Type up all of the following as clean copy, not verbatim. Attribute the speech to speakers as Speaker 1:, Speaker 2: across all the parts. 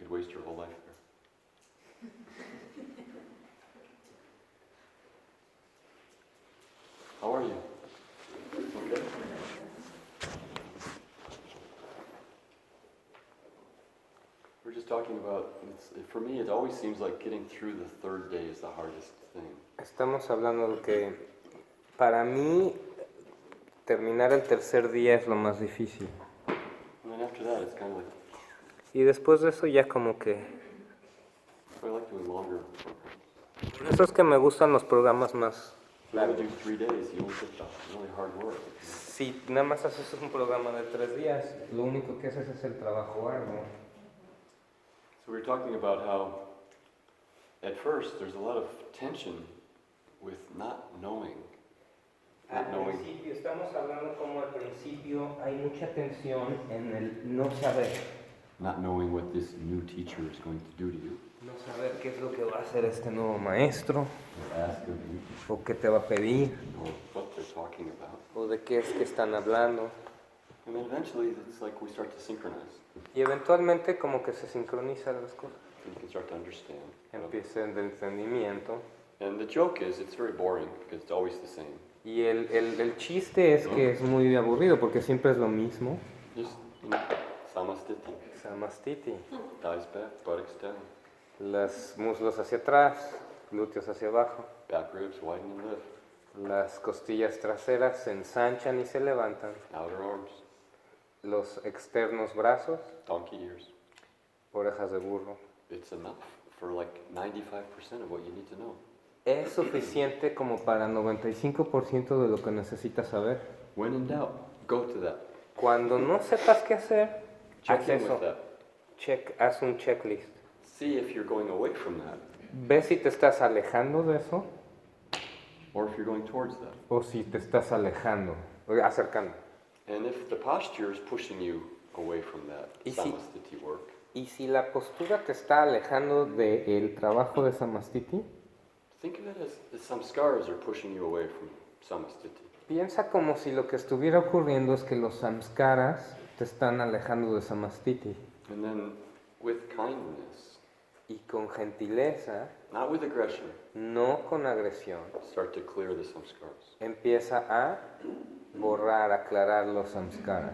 Speaker 1: could waste your whole life there. How are you? Okay? We're just talking about, for me, it always seems like getting through the third day is the hardest thing.
Speaker 2: Estamos hablando de que para mí terminar el tercer día es lo más difícil.
Speaker 1: And then after that, it's kind of like,
Speaker 2: Y después de eso ya como que...
Speaker 1: so I like doing longer programs.
Speaker 2: Por eso es que me gustan los programas más
Speaker 1: If you only
Speaker 2: largos.
Speaker 1: do 3 days, you only get the really hard work.
Speaker 2: Si nada más haces un programa de 3 días, lo único que haces es el trabajo arduo.
Speaker 1: So we were talking about how, at first, there's a lot of tension with not knowing.
Speaker 2: Al principio, estamos hablando como al principio hay mucha tensión en el no saber.
Speaker 1: Not knowing what this new teacher is going to do to you.
Speaker 2: No saber qué es lo que va a hacer este nuevo maestro,
Speaker 1: Or ask of you.
Speaker 2: o qué te va a pedir,
Speaker 1: Or what they're talking about.
Speaker 2: o de qué es que están hablando.
Speaker 1: And then eventually, it's like we start to synchronize.
Speaker 2: Y eventualmente como que se sincronizan las cosas.
Speaker 1: You can start to understand.
Speaker 2: Empieza el entendimiento.
Speaker 1: And the joke is, it's very boring because it's always the same.
Speaker 2: Y el chiste es que es muy aburrido porque siempre es lo mismo.
Speaker 1: Just, samastiti.
Speaker 2: Samastiti.
Speaker 1: Thighs back, buttocks down.
Speaker 2: Los muslos hacia atrás, glúteos hacia abajo.
Speaker 1: Back ribs widen and lift.
Speaker 2: Las costillas traseras se ensanchan y se levantan.
Speaker 1: Outer arms.
Speaker 2: Los externos brazos,
Speaker 1: Donkey ears.
Speaker 2: orejas de burro.
Speaker 1: It's enough for like 95% of what you need to know.
Speaker 2: Es suficiente como para 95% de lo que necesitas saber.
Speaker 1: When in doubt, go to that.
Speaker 2: Cuando no sepas qué hacer,
Speaker 1: Check
Speaker 2: haz
Speaker 1: in
Speaker 2: eso.
Speaker 1: with that.
Speaker 2: Haz un checklist.
Speaker 1: See if you're going away from that
Speaker 2: Ve si te estás alejando de eso
Speaker 1: or if you're going towards that.
Speaker 2: o si te estás alejando, acercando.
Speaker 1: And if the posture is pushing you away from that
Speaker 2: Y si-
Speaker 1: samastiti work,
Speaker 2: Y si la postura te está alejando del trabajo de Samastiti,
Speaker 1: think of it as the samskaras are pushing you away from samastiti.
Speaker 2: piensa como si lo que estuviera ocurriendo es que los samskaras te están alejando de Samastiti.
Speaker 1: And then with kindness,
Speaker 2: Y con gentileza,
Speaker 1: not with aggression,
Speaker 2: no con agresión,
Speaker 1: start to clear the samskaras.
Speaker 2: empieza a borrar, aclarar los samskaras.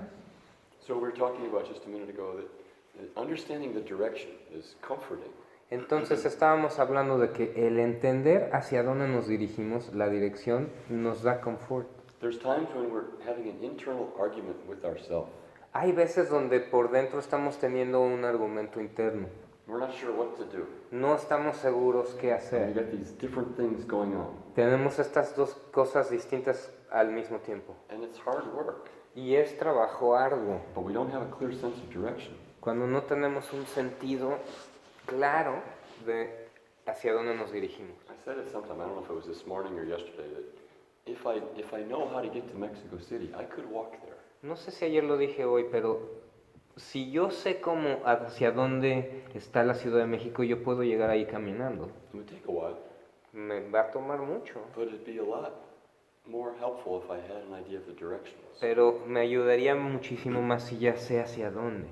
Speaker 1: So we were talking about just a minute ago that understanding the direction is comforting.
Speaker 2: Entonces estábamos hablando de que el entender hacia dónde nos dirigimos, la dirección, nos da confort.
Speaker 1: There's times when we're having an internal argument with ourselves.
Speaker 2: Hay veces donde por dentro estamos teniendo un argumento interno.
Speaker 1: We're not sure what to do.
Speaker 2: No estamos seguros qué
Speaker 1: And
Speaker 2: hacer.
Speaker 1: you got these different things going on.
Speaker 2: Tenemos estas dos cosas distintas al mismo tiempo.
Speaker 1: And it's hard work,
Speaker 2: Y es trabajo arduo.
Speaker 1: but we don't have a clear sense of direction.
Speaker 2: Cuando no tenemos un sentido claro de hacia dónde nos dirigimos.
Speaker 1: I said it sometime, I don't know if it was this morning or yesterday, that if I know how to get to Mexico City, I could walk there.
Speaker 2: No sé si ayer lo dije hoy, pero si yo sé cómo hacia dónde está la Ciudad de México, yo puedo llegar ahí caminando.
Speaker 1: It would take a while,
Speaker 2: Me va a tomar mucho,
Speaker 1: but it'd be a lot more helpful if I had an idea of the directions.
Speaker 2: pero me ayudaría muchísimo más si ya sé hacia dónde.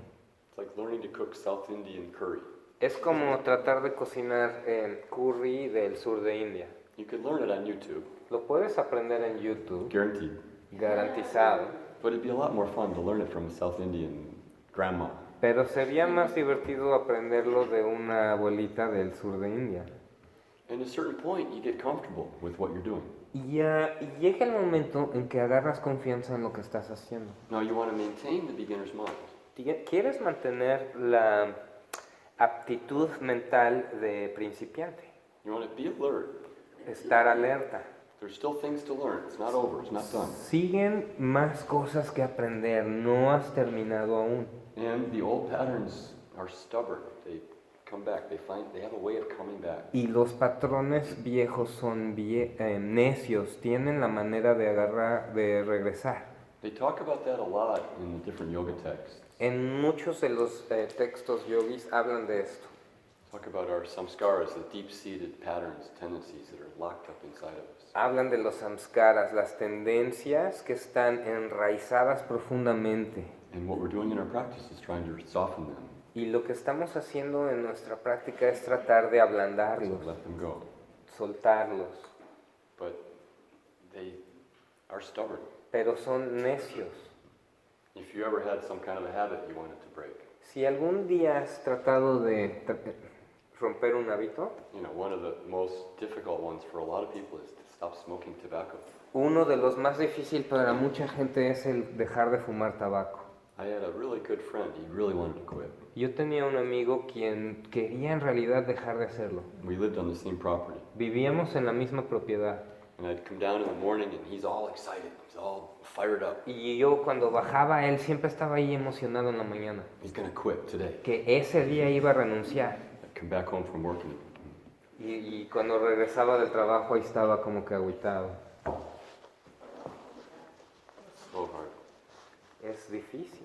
Speaker 1: It's like learning to cook South Indian curry.
Speaker 2: Es como tratar de cocinar curry del sur de India.
Speaker 1: You could learn it on YouTube,
Speaker 2: Lo puedes aprender en YouTube,
Speaker 1: guaranteed.
Speaker 2: garantizado,
Speaker 1: But it'd be a lot more fun to learn it from a South Indian grandma.
Speaker 2: pero sería más divertido aprenderlo de una abuelita del sur de India.
Speaker 1: And at a certain point, you get comfortable with what you're doing.
Speaker 2: Y llega el momento en que agarras confianza en lo que estás haciendo.
Speaker 1: Now you want to maintain the beginner's mind.
Speaker 2: Quieres mantener la aptitud mental de principiante,
Speaker 1: You want to be alert.
Speaker 2: estar alerta.
Speaker 1: There's still things to learn. It's not over. It's not done.
Speaker 2: Siguen más cosas que aprender, no has terminado aún.
Speaker 1: And the old patterns are stubborn. They come back. They have a way of coming back.
Speaker 2: Y los patrones viejos son necios, tienen la manera de regresar.
Speaker 1: They talk about that a lot in the different yoga texts.
Speaker 2: En muchos de los textos yogis hablan de esto.
Speaker 1: Talk about our samskaras, the deep-seated patterns, tendencies that are locked up inside of us.
Speaker 2: Hablan de los samskaras, las tendencias que están enraizadas profundamente.
Speaker 1: And what we're doing in our practice is trying to soften them.
Speaker 2: Y lo que estamos haciendo en nuestra práctica es tratar de
Speaker 1: So
Speaker 2: ablandarlos,
Speaker 1: let them go.
Speaker 2: soltarlos,
Speaker 1: But they are stubborn.
Speaker 2: pero son necios.
Speaker 1: If you ever had some kind of a habit you wanted to break,
Speaker 2: Si algún día has tratado de romper un hábito,
Speaker 1: you know, one of the most difficult ones for a lot of people is to stop smoking tobacco.
Speaker 2: uno de los más difíciles para mucha gente es el dejar de fumar tabaco.
Speaker 1: I had a really good friend, he really wanted to quit.
Speaker 2: Yo tenía un amigo quien quería en realidad dejar de hacerlo.
Speaker 1: We lived on the same property.
Speaker 2: Vivíamos en la misma propiedad.
Speaker 1: And I'd come down in the morning and he's all excited, he's all fired up.
Speaker 2: Y yo cuando bajaba, él siempre estaba ahí emocionado en la mañana.
Speaker 1: He's gonna quit today.
Speaker 2: Que ese día iba a renunciar.
Speaker 1: I'd come back home from work and
Speaker 2: Y cuando regresaba del trabajo, ahí estaba como que agüitado.
Speaker 1: it's so hard.
Speaker 2: Es difícil.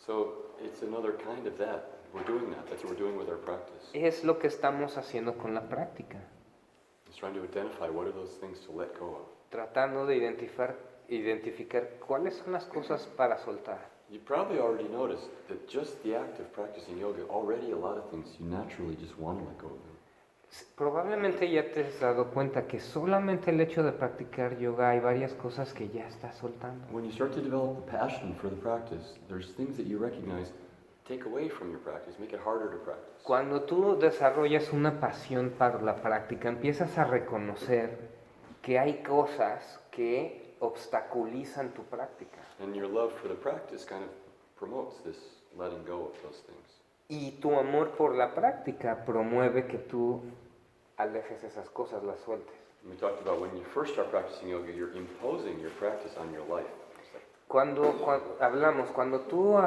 Speaker 1: So it's another kind of that. We're doing that. That's what we're doing with our practice.
Speaker 2: Es lo que estamos haciendo con la práctica.
Speaker 1: It's trying to identify what are those things to let go of.
Speaker 2: Tratando de identificar cuáles son las cosas para soltar.
Speaker 1: You probably already noticed that just the act of practicing yoga, already a lot of things you naturally just want to let go of them.
Speaker 2: Probablemente ya te has dado cuenta que solamente el hecho de practicar yoga hay varias cosas que ya estás soltando.
Speaker 1: When you start to develop the passion for the practice, there's things that you recognize take away from your practice, make it harder to practice.
Speaker 2: Cuando tú desarrollas una pasión para la práctica, empiezas a reconocer que hay cosas que obstaculizan tu práctica.
Speaker 1: And your love for the practice kind of promotes this letting go of those things.
Speaker 2: Y tu amor por la práctica promueve que tú alejes esas cosas, las sueltes.
Speaker 1: And we talked about when you first start practicing yoga, you're imposing your practice on your life. It's like,
Speaker 2: Cuando tú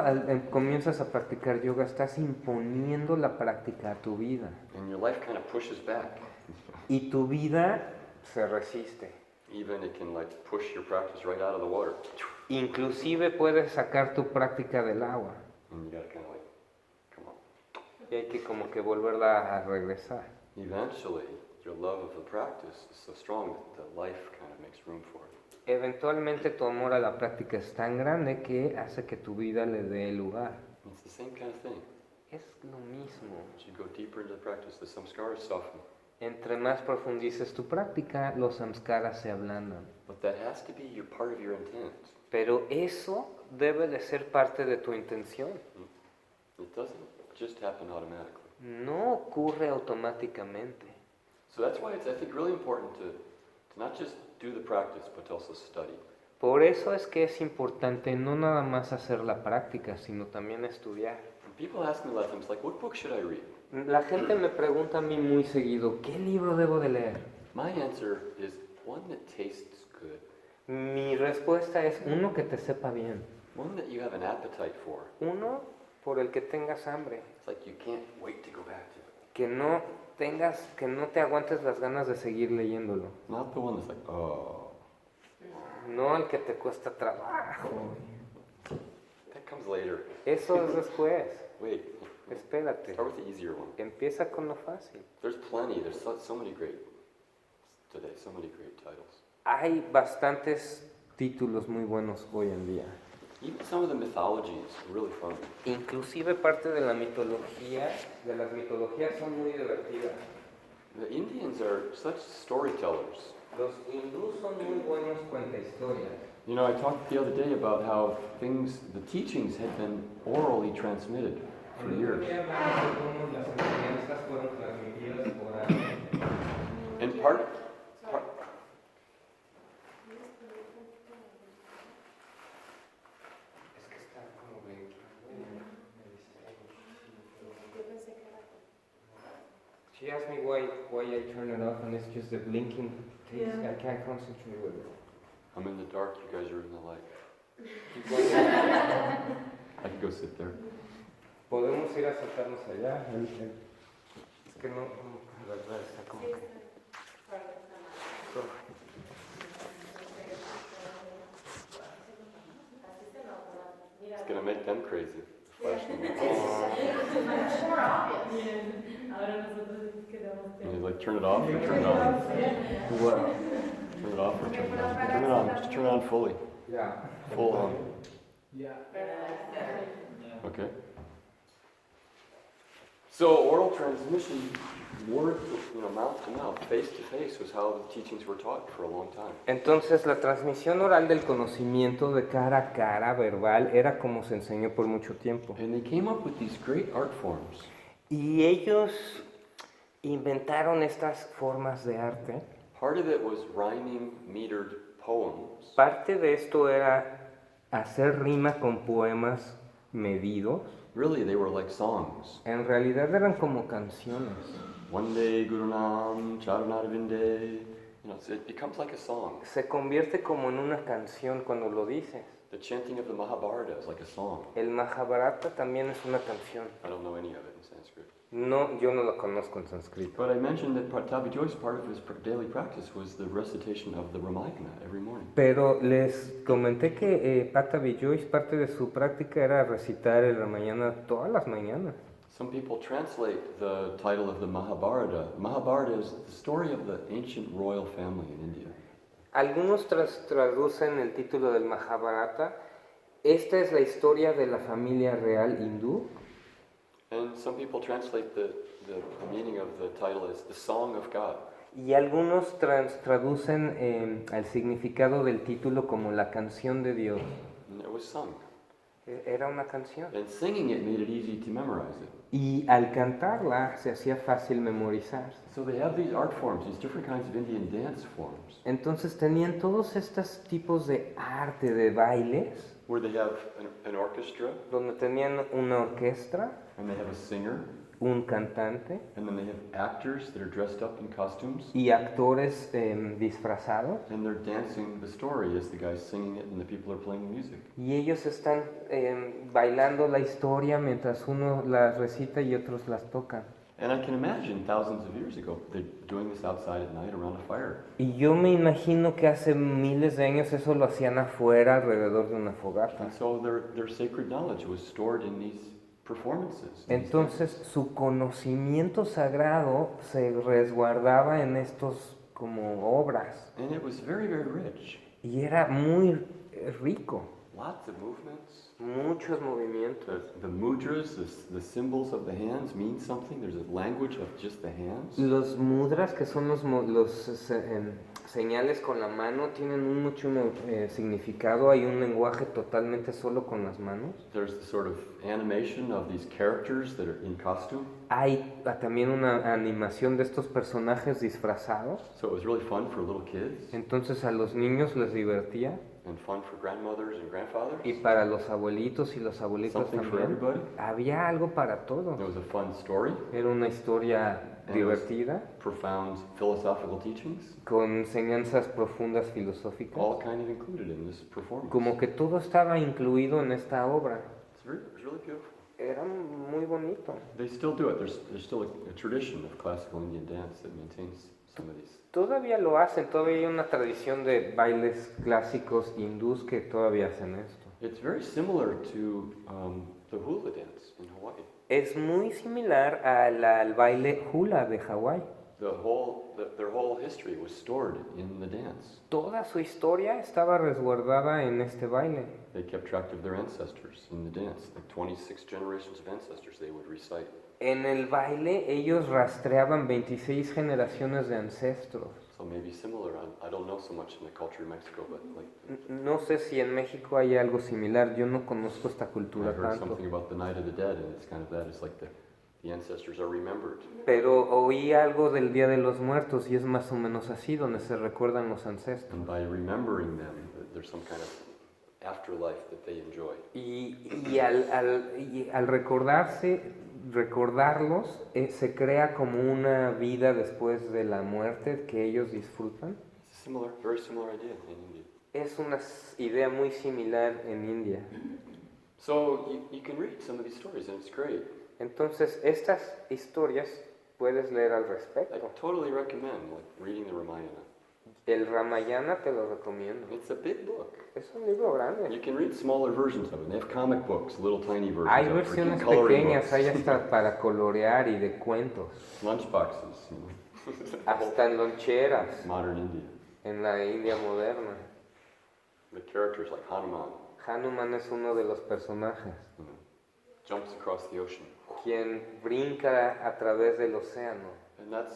Speaker 2: comienzas a practicar yoga, estás imponiendo la práctica a tu vida.
Speaker 1: and your life kind of pushes back.
Speaker 2: Y tu vida se resiste.
Speaker 1: Even it can like push your practice right out of the water.
Speaker 2: Inclusive puedes sacar tu práctica del agua.
Speaker 1: And you gotta kind of like, come on.
Speaker 2: Y hay que como que volverla a regresar.
Speaker 1: Eventually, your love of the practice is so strong that the life kind of makes room for it.
Speaker 2: Eventualmente tu amor a la práctica es tan grande que hace que tu vida le dé lugar.
Speaker 1: And it's the same kind of thing.
Speaker 2: Es lo mismo.
Speaker 1: As you go deeper into the practice, the samskaras soften.
Speaker 2: Entre más profundices tu práctica, los samskaras se ablandan.
Speaker 1: But that has to be your part of your intent.
Speaker 2: Pero eso debe de ser parte de tu intención.
Speaker 1: It doesn't just happen automatically.
Speaker 2: No ocurre automáticamente.
Speaker 1: So that's why it's, I think, really important to not just do the practice, but to also study.
Speaker 2: Por eso es que es importante no nada más hacer la práctica, sino también estudiar.
Speaker 1: And people ask me a lot of times, like, what book should I read?
Speaker 2: La gente me pregunta a mí muy seguido, ¿qué libro debo de leer?
Speaker 1: My answer is one that tastes good,
Speaker 2: Mi respuesta es uno que te sepa bien,
Speaker 1: one that you have an appetite for.
Speaker 2: uno por el que tengas hambre,
Speaker 1: It's like you can't wait to go back to it.
Speaker 2: que no te aguantes las ganas de seguir leyéndolo,
Speaker 1: Not the one that's like, oh,
Speaker 2: no el que te cuesta trabajo.
Speaker 1: that comes later.
Speaker 2: Eso es después,
Speaker 1: Wait,
Speaker 2: espérate,
Speaker 1: start with the easier one.
Speaker 2: empieza con lo fácil.
Speaker 1: There's plenty, there's so many great, today, so many great titles.
Speaker 2: Hay bastantes títulos muy buenos hoy en día.
Speaker 1: Even some of the mythologies are really fun.
Speaker 2: Inclusive parte de la mitología, de las mitologías son muy divertidas.
Speaker 1: The Indians are such storytellers.
Speaker 2: Los hindús son muy buenos cuentahistorias.
Speaker 1: You know, I talked the other day about how the teachings had been orally transmitted for years. And part
Speaker 2: She asked me why I turn it off and it's just the blinking taste.
Speaker 3: Yeah.
Speaker 2: I can't concentrate with it.
Speaker 1: I'm in the dark, you guys are in the light.
Speaker 2: Keep going.
Speaker 1: I can go sit there.
Speaker 2: Podemos ir a sentarnos allá. Es que no, la verdad está como que...
Speaker 1: It's gonna make them crazy. Flashing lights.
Speaker 3: More obvious. Ahora nosotros quedamos.
Speaker 1: And you like turn it off or turn it on?
Speaker 2: What?
Speaker 1: Turn it off or turn it on? Turn it on, just turn it on fully.
Speaker 2: Yeah.
Speaker 1: Full on.
Speaker 3: Yeah.
Speaker 1: Okay. So oral transmission, word, mouth to mouth, face to face, was how the teachings were taught for a long time.
Speaker 2: Entonces la transmisión oral del conocimiento de cara a cara, verbal, era como se enseñó por mucho tiempo.
Speaker 1: And they came up with these great art forms.
Speaker 2: Y ellos inventaron estas formas de arte.
Speaker 1: Part of it was rhyming, metered poems.
Speaker 2: Parte de esto era hacer rima con poemas medidos.
Speaker 1: Really, they were like songs.
Speaker 2: En realidad eran como canciones.
Speaker 1: Vande Gurunam Charanarvinde. It becomes like a song.
Speaker 2: Se convierte como en una canción cuando lo dices.
Speaker 1: The chanting of the Mahabharata is like a song.
Speaker 2: El Mahabharata también es una canción.
Speaker 1: I don't know any of it in Sanskrit.
Speaker 2: No, yo no lo conozco en sánscrito.
Speaker 1: But I mentioned that Pattabhi Jois, part of his daily practice was the recitation of the Ramayana every morning.
Speaker 2: Pero les comenté que Pattabhi Jois, parte de su práctica era recitar el Ramayana todas las mañanas.
Speaker 1: Some people translate the title of the Mahabharata. Mahabharata is the story of the ancient royal family in India.
Speaker 2: Algunos traducen el título del Mahabharata. Esta es la historia de la familia real hindú.
Speaker 1: And some people translate the meaning of the title as the Song of God.
Speaker 2: Y algunos traducen el significado del título como la canción de Dios.
Speaker 1: And it was sung.
Speaker 2: Era una canción.
Speaker 1: And singing it made it easy to memorize it.
Speaker 2: Y al cantarla se hacía fácil memorizar.
Speaker 1: So they have these art forms, these different kinds of Indian dance forms,
Speaker 2: Entonces tenían todos estos tipos de arte, de bailes,
Speaker 1: where they have an orchestra,
Speaker 2: donde tenían una orquesta,
Speaker 1: and they have a singer,
Speaker 2: un cantante
Speaker 1: and then they have actors that are dressed up in costumes,
Speaker 2: y actores disfrazados.
Speaker 1: and they're dancing the story as the guy's singing it and the people are playing the music.
Speaker 2: Y ellos están bailando la historia mientras uno la recita y otros las tocan.
Speaker 1: And I can imagine thousands of years ago, they're doing this outside at night around a fire.
Speaker 2: Y yo me imagino que hace miles de años eso lo hacían afuera alrededor de una fogata.
Speaker 1: And so their sacred knowledge was stored in these performances. in these
Speaker 2: Entonces su conocimiento sagrado se resguardaba en estos como obras
Speaker 1: dances. And it was very, very rich.
Speaker 2: y era muy rico,
Speaker 1: Lots of movements.
Speaker 2: muchos movimientos.
Speaker 1: The mudras, the symbols of the hands mean something. There's a language of just the hands.
Speaker 2: Los mudras, que son señales con la mano, tienen mucho significado. Hay un lenguaje totalmente solo con las manos.
Speaker 1: There's the sort of animation of these characters that are in costume.
Speaker 2: Hay también una animación de estos personajes disfrazados.
Speaker 1: So it was really fun for little kids
Speaker 2: Entonces a los niños les divertía.
Speaker 1: and fun for grandmothers and grandfathers.
Speaker 2: Y para los abuelitos y los abuelitos
Speaker 1: Something for
Speaker 2: también.
Speaker 1: everybody.
Speaker 2: Había algo para todo.
Speaker 1: It was a fun story,
Speaker 2: Era una historia divertida,
Speaker 1: profound philosophical teachings,
Speaker 2: con enseñanzas profundas filosóficas.
Speaker 1: all kind of included in this performance.
Speaker 2: Como que todo estaba incluido en esta obra.
Speaker 1: It's really beautiful.
Speaker 2: Era muy bonito.
Speaker 1: They still do it. There's still a tradition of classical Indian dance that maintains some of these.
Speaker 2: Todavía lo hacen, todavía hay una tradición de bailes clásicos hindús que todavía hacen esto.
Speaker 1: It's very similar to the hula dance in Hawaii.
Speaker 2: Es muy similar al baile hula de Hawái.
Speaker 1: Their whole history was stored in the dance.
Speaker 2: Toda su historia estaba resguardada en este baile.
Speaker 1: They kept track of their ancestors in the dance. Like 26 generations of ancestors they would recite.
Speaker 2: En el baile ellos rastreaban 26 generaciones de ancestros.
Speaker 1: So maybe similar. I don't know so much in the culture of Mexico, but like
Speaker 2: No sé si en México hay algo similar, yo no conozco esta
Speaker 1: I
Speaker 2: cultura
Speaker 1: heard
Speaker 2: tanto.
Speaker 1: something about the Night of the Dead, and it's kind of that. It's like the ancestors are remembered.
Speaker 2: Pero oí algo del Día de los Muertos y es más o menos así, donde se recuerdan los ancestros.
Speaker 1: And by remembering them, there's some kind of afterlife that they enjoy.
Speaker 2: Y al recordarlos, se crea como una vida después de la muerte que ellos disfrutan.
Speaker 1: It's a similar, very similar idea in India.
Speaker 2: Es una idea muy similar en India.
Speaker 1: So you can read some of these stories, and it's great.
Speaker 2: Entonces, estas historias puedes leer al
Speaker 1: I
Speaker 2: respecto.
Speaker 1: totally recommend like reading the Ramayana.
Speaker 2: El Ramayana te lo recomiendo.
Speaker 1: It's a big book.
Speaker 2: Es un libro grande.
Speaker 1: You can read smaller versions of it. They have comic books, little tiny versions
Speaker 2: Hay
Speaker 1: of it, or
Speaker 2: versiones
Speaker 1: coloring
Speaker 2: pequeñas,
Speaker 1: books,
Speaker 2: hay hasta para colorear y de cuentos.
Speaker 1: lunchboxes, you know.
Speaker 2: Hasta en loncheras
Speaker 1: Modern India.
Speaker 2: en la India moderna.
Speaker 1: The characters like Hanuman,
Speaker 2: Hanuman es uno de los personajes.
Speaker 1: you know, jumps across the ocean.
Speaker 2: quien brinca a través del océano.
Speaker 1: And that's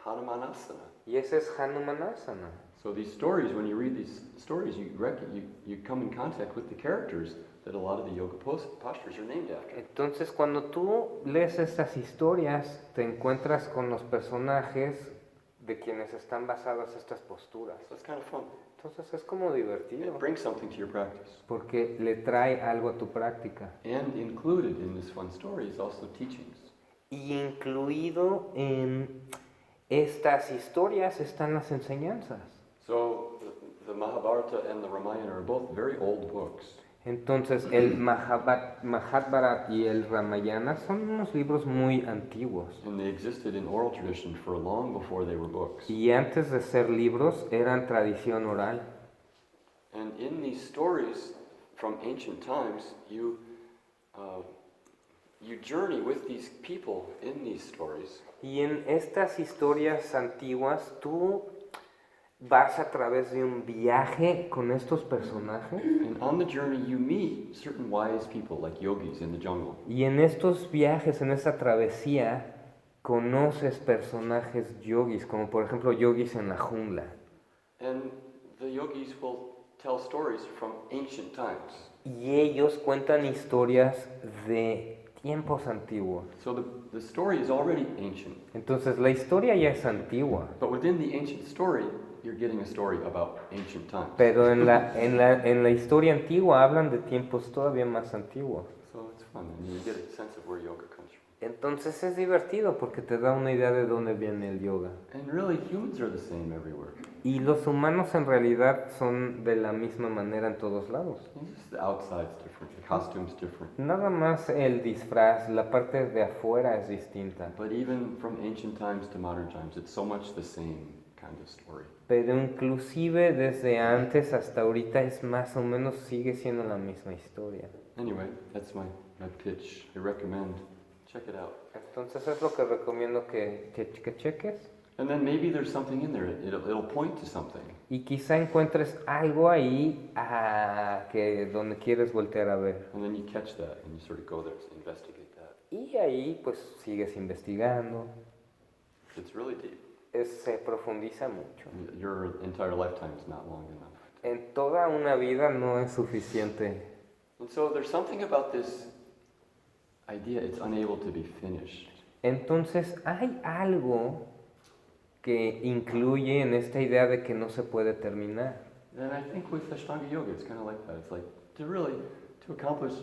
Speaker 1: Hanumanasana.
Speaker 2: Y ese es Hanumanasana.
Speaker 1: So these stories, when you read these stories, you come in contact with the characters that a lot of the yoga postures are named after.
Speaker 2: Entonces, cuando tú lees estas historias, te encuentras con los personajes de quienes están basadas estas posturas.
Speaker 1: So it's kind of fun.
Speaker 2: Entonces es como divertido,
Speaker 1: It brings something to your practice.
Speaker 2: porque le trae algo a tu práctica.
Speaker 1: And included in this fun story is also teachings.
Speaker 2: Y incluido en estas historias están las enseñanzas.
Speaker 1: So the Mahabharata and the Ramayana are both very old books.
Speaker 2: Entonces el Mahabharata y el Ramayana son unos libros muy antiguos.
Speaker 1: And they existed in oral tradition for long before they were books.
Speaker 2: Y antes de ser libros eran tradición oral.
Speaker 1: And in these stories from ancient times, you journey with these people in these stories.
Speaker 2: Y en estas historias antiguas tú vas a través de un viaje con estos personajes.
Speaker 1: And on the journey, you meet certain wise people like yogis in the jungle.
Speaker 2: Y en estos viajes, en esta travesía, conoces personajes yogis, como por ejemplo yogis en la jungla.
Speaker 1: And the yogis will tell stories from ancient times.
Speaker 2: Y ellos cuentan historias de tiempos antiguos.
Speaker 1: So the story is already ancient.
Speaker 2: Entonces la historia ya es antigua,
Speaker 1: But within the ancient story, you're getting a story about ancient times.
Speaker 2: pero en la historia antigua hablan de tiempos todavía más antiguos.
Speaker 1: So it's fun, and you get a sense of where yoga comes from.
Speaker 2: Entonces es divertido porque te da una idea de dónde viene el yoga.
Speaker 1: And really, humans are the same everywhere.
Speaker 2: Y los humanos en realidad son de la misma manera en todos lados.
Speaker 1: It's just the outside's different, the costume's different.
Speaker 2: Nada más el disfraz, la parte de afuera es distinta.
Speaker 1: But even from ancient times to modern times, it's so much the same kind of story.
Speaker 2: Pero inclusive desde antes hasta ahorita es más o menos sigue siendo la misma historia.
Speaker 1: Anyway, that's my pitch. I recommend. Check it out.
Speaker 2: Entonces es lo que recomiendo que cheques.
Speaker 1: And then maybe there's something in there. It'll point to something.
Speaker 2: Y quizá encuentres algo ahí donde quieres voltear a ver.
Speaker 1: And then you catch that and you sort of go there to investigate that.
Speaker 2: Y ahí pues sigues investigando.
Speaker 1: It's really deep.
Speaker 2: Se profundiza mucho.
Speaker 1: Your entire lifetime is not long enough.
Speaker 2: En toda una vida no es suficiente.
Speaker 1: And so there's something about this idea, it's unable to be finished.
Speaker 2: Entonces hay algo que incluye en esta idea de que no se puede terminar.
Speaker 1: And I think with Ashtanga Yoga, it's kind of like that. It's like to accomplish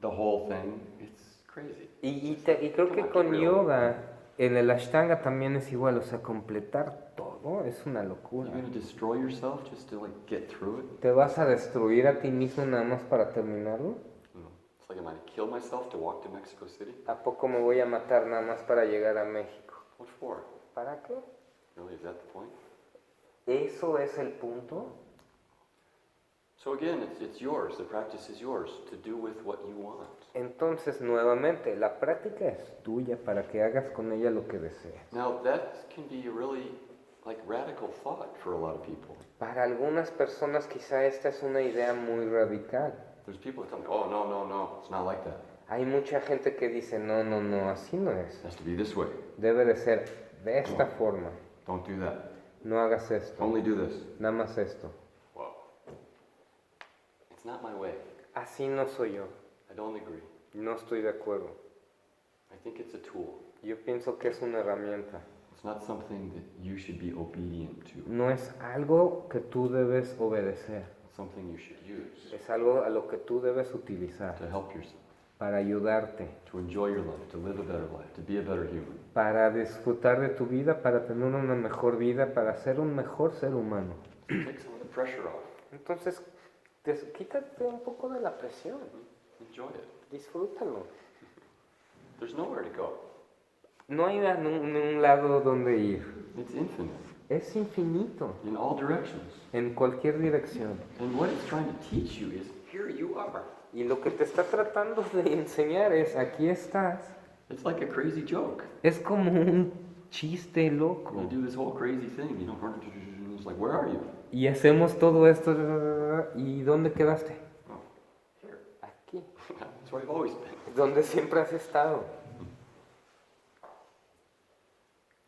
Speaker 1: the whole thing, it's crazy.
Speaker 2: Y creo que con yoga, en el Ashtanga también es igual, o sea, completar todo es una locura.
Speaker 1: You're going to destroy yourself just to like get through it?
Speaker 2: ¿Te vas a destruir a ti mismo nada más para terminarlo?
Speaker 1: It's like, am I to kill myself to walk to Mexico City?
Speaker 2: ¿A poco me voy a matar nada más para llegar a México?
Speaker 1: What for?
Speaker 2: ¿Para qué?
Speaker 1: Really, is that the point?
Speaker 2: ¿Eso es el punto?
Speaker 1: So again, it's yours. The practice is yours to do with what you want.
Speaker 2: Entonces, nuevamente, la práctica es tuya para que hagas con ella lo que desees.
Speaker 1: Now, that can be a really like radical thought for a lot of people.
Speaker 2: Para algunas personas quizá esta es una idea muy radical.
Speaker 1: There's people that tell me, oh, no, it's not like that.
Speaker 2: Hay mucha gente que dice, no, así no es.
Speaker 1: It has to be this way.
Speaker 2: Debe de ser de esta forma.
Speaker 1: Don't do that.
Speaker 2: No hagas esto,
Speaker 1: Only do this.
Speaker 2: nada más esto.
Speaker 1: Whoa. It's not my way.
Speaker 2: Así no soy yo.
Speaker 1: I don't agree.
Speaker 2: No estoy de acuerdo.
Speaker 1: I think it's a tool.
Speaker 2: Yo pienso que es una herramienta.
Speaker 1: It's not something that you should be obedient to.
Speaker 2: No es algo que tú debes obedecer.
Speaker 1: It's something you should use
Speaker 2: Es algo a lo que tú debes utilizar
Speaker 1: to help yourself,
Speaker 2: para ayudarte,
Speaker 1: to enjoy your life, to live a better life, to be a better human.
Speaker 2: para disfrutar de tu vida, para tener una mejor vida, para ser un mejor ser humano.
Speaker 1: Take some of the pressure off.
Speaker 2: Entonces, quítate un poco de la presión.
Speaker 1: Enjoy it.
Speaker 2: Disfrútalo.
Speaker 1: There's nowhere to go.
Speaker 2: No hay un lado donde ir.
Speaker 1: It's infinite
Speaker 2: Es infinito,
Speaker 1: in all directions.
Speaker 2: en cualquier dirección.
Speaker 1: And what it's trying to teach you is here you are.
Speaker 2: Y lo que te está tratando de enseñar es, aquí estás.
Speaker 1: It's like a crazy joke.
Speaker 2: Es como un chiste loco.
Speaker 1: You do this whole crazy thing, you know, and it's like, where are you?
Speaker 2: Y hacemos todo esto. ¿Y dónde quedaste?
Speaker 1: Oh, here.
Speaker 2: Aquí.
Speaker 1: That's where I've always been.
Speaker 2: Donde siempre has estado.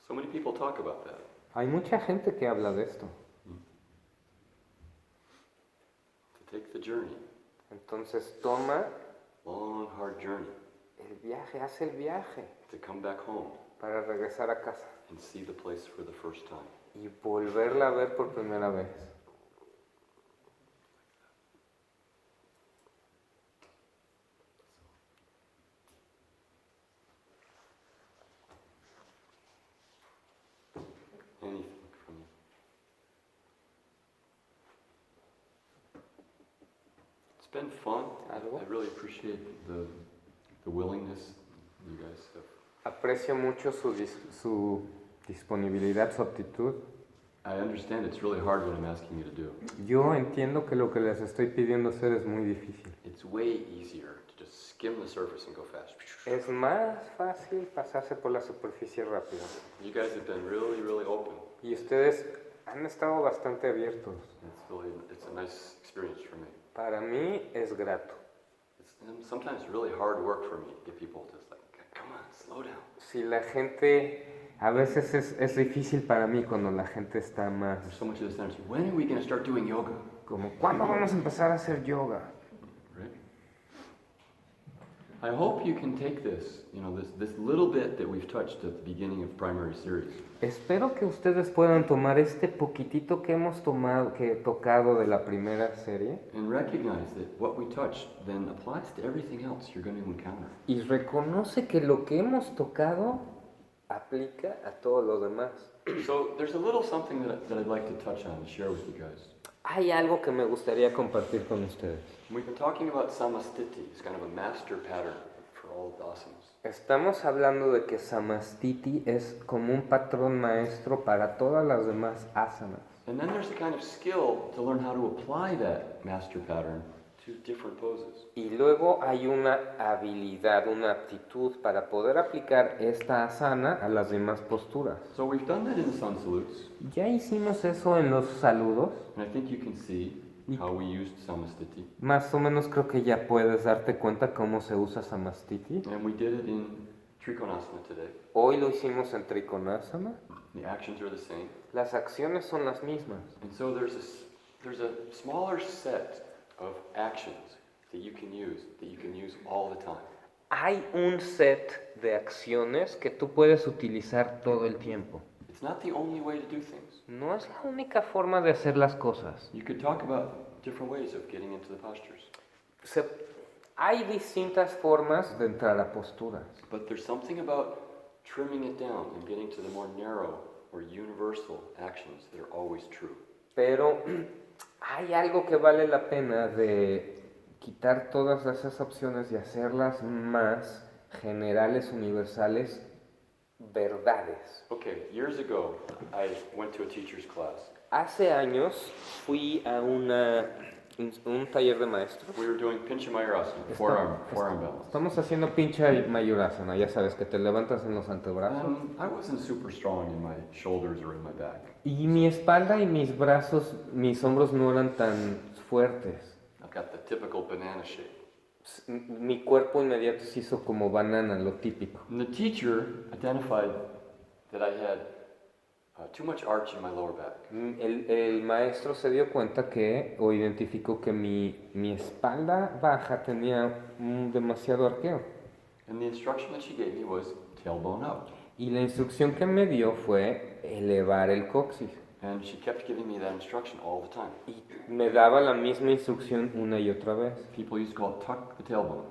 Speaker 1: So many people talk about that.
Speaker 2: Hay mucha gente que habla de esto.
Speaker 1: To take the journey,
Speaker 2: Entonces toma
Speaker 1: long, hard journey,
Speaker 2: el viaje, hace el viaje
Speaker 1: to come back home
Speaker 2: para regresar a casa
Speaker 1: and see the place for the first time.
Speaker 2: y volverla a ver por primera vez.
Speaker 1: Anything from you. It's been fun.
Speaker 2: ¿Algo?
Speaker 1: I really appreciate the willingness you guys have.
Speaker 2: Aprecio mucho su disponibilidad, su aptitud.
Speaker 1: I understand it's really hard what I'm asking you to do.
Speaker 2: Yo entiendo que lo que les estoy pidiendo hacer es muy difícil.
Speaker 1: It's way easier to just skim the surface and go fast.
Speaker 2: Es más fácil pasarse por la superficie rápido.
Speaker 1: You guys have been really, really open.
Speaker 2: Y ustedes han estado bastante abiertos.
Speaker 1: It's a nice experience for me.
Speaker 2: Para mí es grato.
Speaker 1: It's sometimes really hard work for me to get people to just like, come on, slow down.
Speaker 2: Si la gente, a veces es difícil para mí cuando la gente está más
Speaker 1: There's so much of this energy. When are we going to start doing yoga?
Speaker 2: como, ¿cuándo vamos a empezar a hacer yoga?
Speaker 1: Right? I hope you can take this, this little bit that we've touched at the beginning of primary series,
Speaker 2: Espero que ustedes puedan tomar este poquitito que hemos tocado de la primera serie
Speaker 1: and recognize that what we touched then applies to everything else you're going to encounter.
Speaker 2: y reconoce que lo que hemos tocado aplica a todo lo demás.
Speaker 1: So there's a little something that I'd like to touch on and share with you guys.
Speaker 2: Hay algo que me gustaría compartir con ustedes.
Speaker 1: We've been talking about samastiti. It's kind of a master pattern for all of the asanas.
Speaker 2: Estamos hablando de que Samastiti es como un patrón maestro para todas las demás asanas.
Speaker 1: And then there's a kind of skill to learn how to apply that master pattern to different poses.
Speaker 2: Y luego hay una habilidad, una aptitud para poder aplicar esta asana a las demás posturas.
Speaker 1: So we've done that in the sun salutes,
Speaker 2: Ya hicimos eso en los saludos.
Speaker 1: and I think you can see how we used samastiti.
Speaker 2: Más o menos creo que ya puedes darte cuenta cómo se usa Samastiti.
Speaker 1: And we did it in Trikonasana today.
Speaker 2: Hoy lo hicimos en Trikonasana.
Speaker 1: The actions are the same.
Speaker 2: Las acciones son las mismas.
Speaker 1: And so there's a smaller set of actions that you can use all the time.
Speaker 2: Hay un set de acciones que tú puedes utilizar todo el tiempo.
Speaker 1: It's not the only way to do things.
Speaker 2: No es la única forma de hacer las cosas.
Speaker 1: You could talk about different ways of getting into the postures.
Speaker 2: Hay distintas formas de entrar a posturas,
Speaker 1: But there's something about trimming it down and getting to the more narrow or universal actions that are always true.
Speaker 2: pero hay algo que vale la pena de quitar todas esas opciones y hacerlas más generales, universales, verdades.
Speaker 1: Okay, years ago, I went to a teacher's class.
Speaker 2: Hace años fui a un taller de maestros.
Speaker 1: We were doing Pincha Mayurasana, forearm balance.
Speaker 2: Estamos haciendo pincha mayurasana, ya sabes, que te levantas en los antebrazos.
Speaker 1: And I wasn't super strong in my shoulders or in my back.
Speaker 2: Y mi espalda y mis brazos, mis hombros no eran tan fuertes.
Speaker 1: I've got the typical banana shape.
Speaker 2: Mi cuerpo inmediato se hizo como banana, lo típico.
Speaker 1: And the teacher identified that I had too much arch in my lower back.
Speaker 2: El maestro se dio cuenta o identificó que mi espalda baja tenía demasiado arqueo.
Speaker 1: And the instruction that she gave me was tailbone up.
Speaker 2: Y la instrucción que me dio fue elevar el coxis.
Speaker 1: And she kept giving me that instruction all the time.
Speaker 2: Y me daba la misma instrucción una y otra vez.
Speaker 1: People used to call it tuck the tailbone.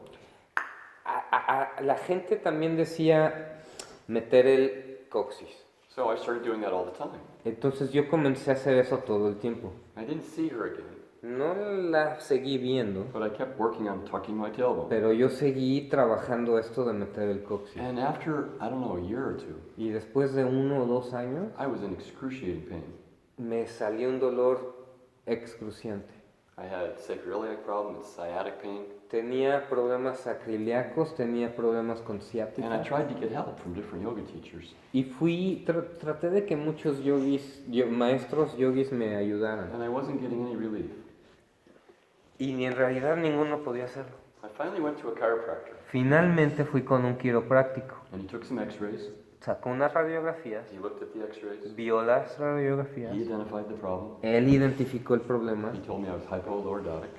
Speaker 2: La gente también decía meter el coxis.
Speaker 1: So I started doing that all the time.
Speaker 2: Entonces yo comencé a hacer eso todo el tiempo.
Speaker 1: I didn't see her again,
Speaker 2: No la seguí viendo,
Speaker 1: but I kept working on tucking my tailbone.
Speaker 2: pero yo seguí trabajando esto de meter el coxis.
Speaker 1: And after, I don't know, a year or two,
Speaker 2: Y después de 1 o 2 años,
Speaker 1: I was in excruciating pain.
Speaker 2: me salió un dolor excruciante.
Speaker 1: I had sacroiliac problem and sciatic pain,
Speaker 2: Tenía problemas sacroiliacos, tenía problemas con
Speaker 1: and I
Speaker 2: ciática.
Speaker 1: tried to get help from different yoga teachers,
Speaker 2: Y traté de que muchos maestros yogis me ayudaran.
Speaker 1: and I wasn't getting any relief.
Speaker 2: Y en realidad ninguno podía hacerlo.
Speaker 1: I finally went to a chiropractor,
Speaker 2: Finalmente fui con un quiropráctico.
Speaker 1: and he took some x-rays,
Speaker 2: sacó unas radiografías,
Speaker 1: he looked at the x-rays,
Speaker 2: vio las radiografías,
Speaker 1: he identified the problem,
Speaker 2: él identificó el problema.
Speaker 1: he told me I was hypolordotic,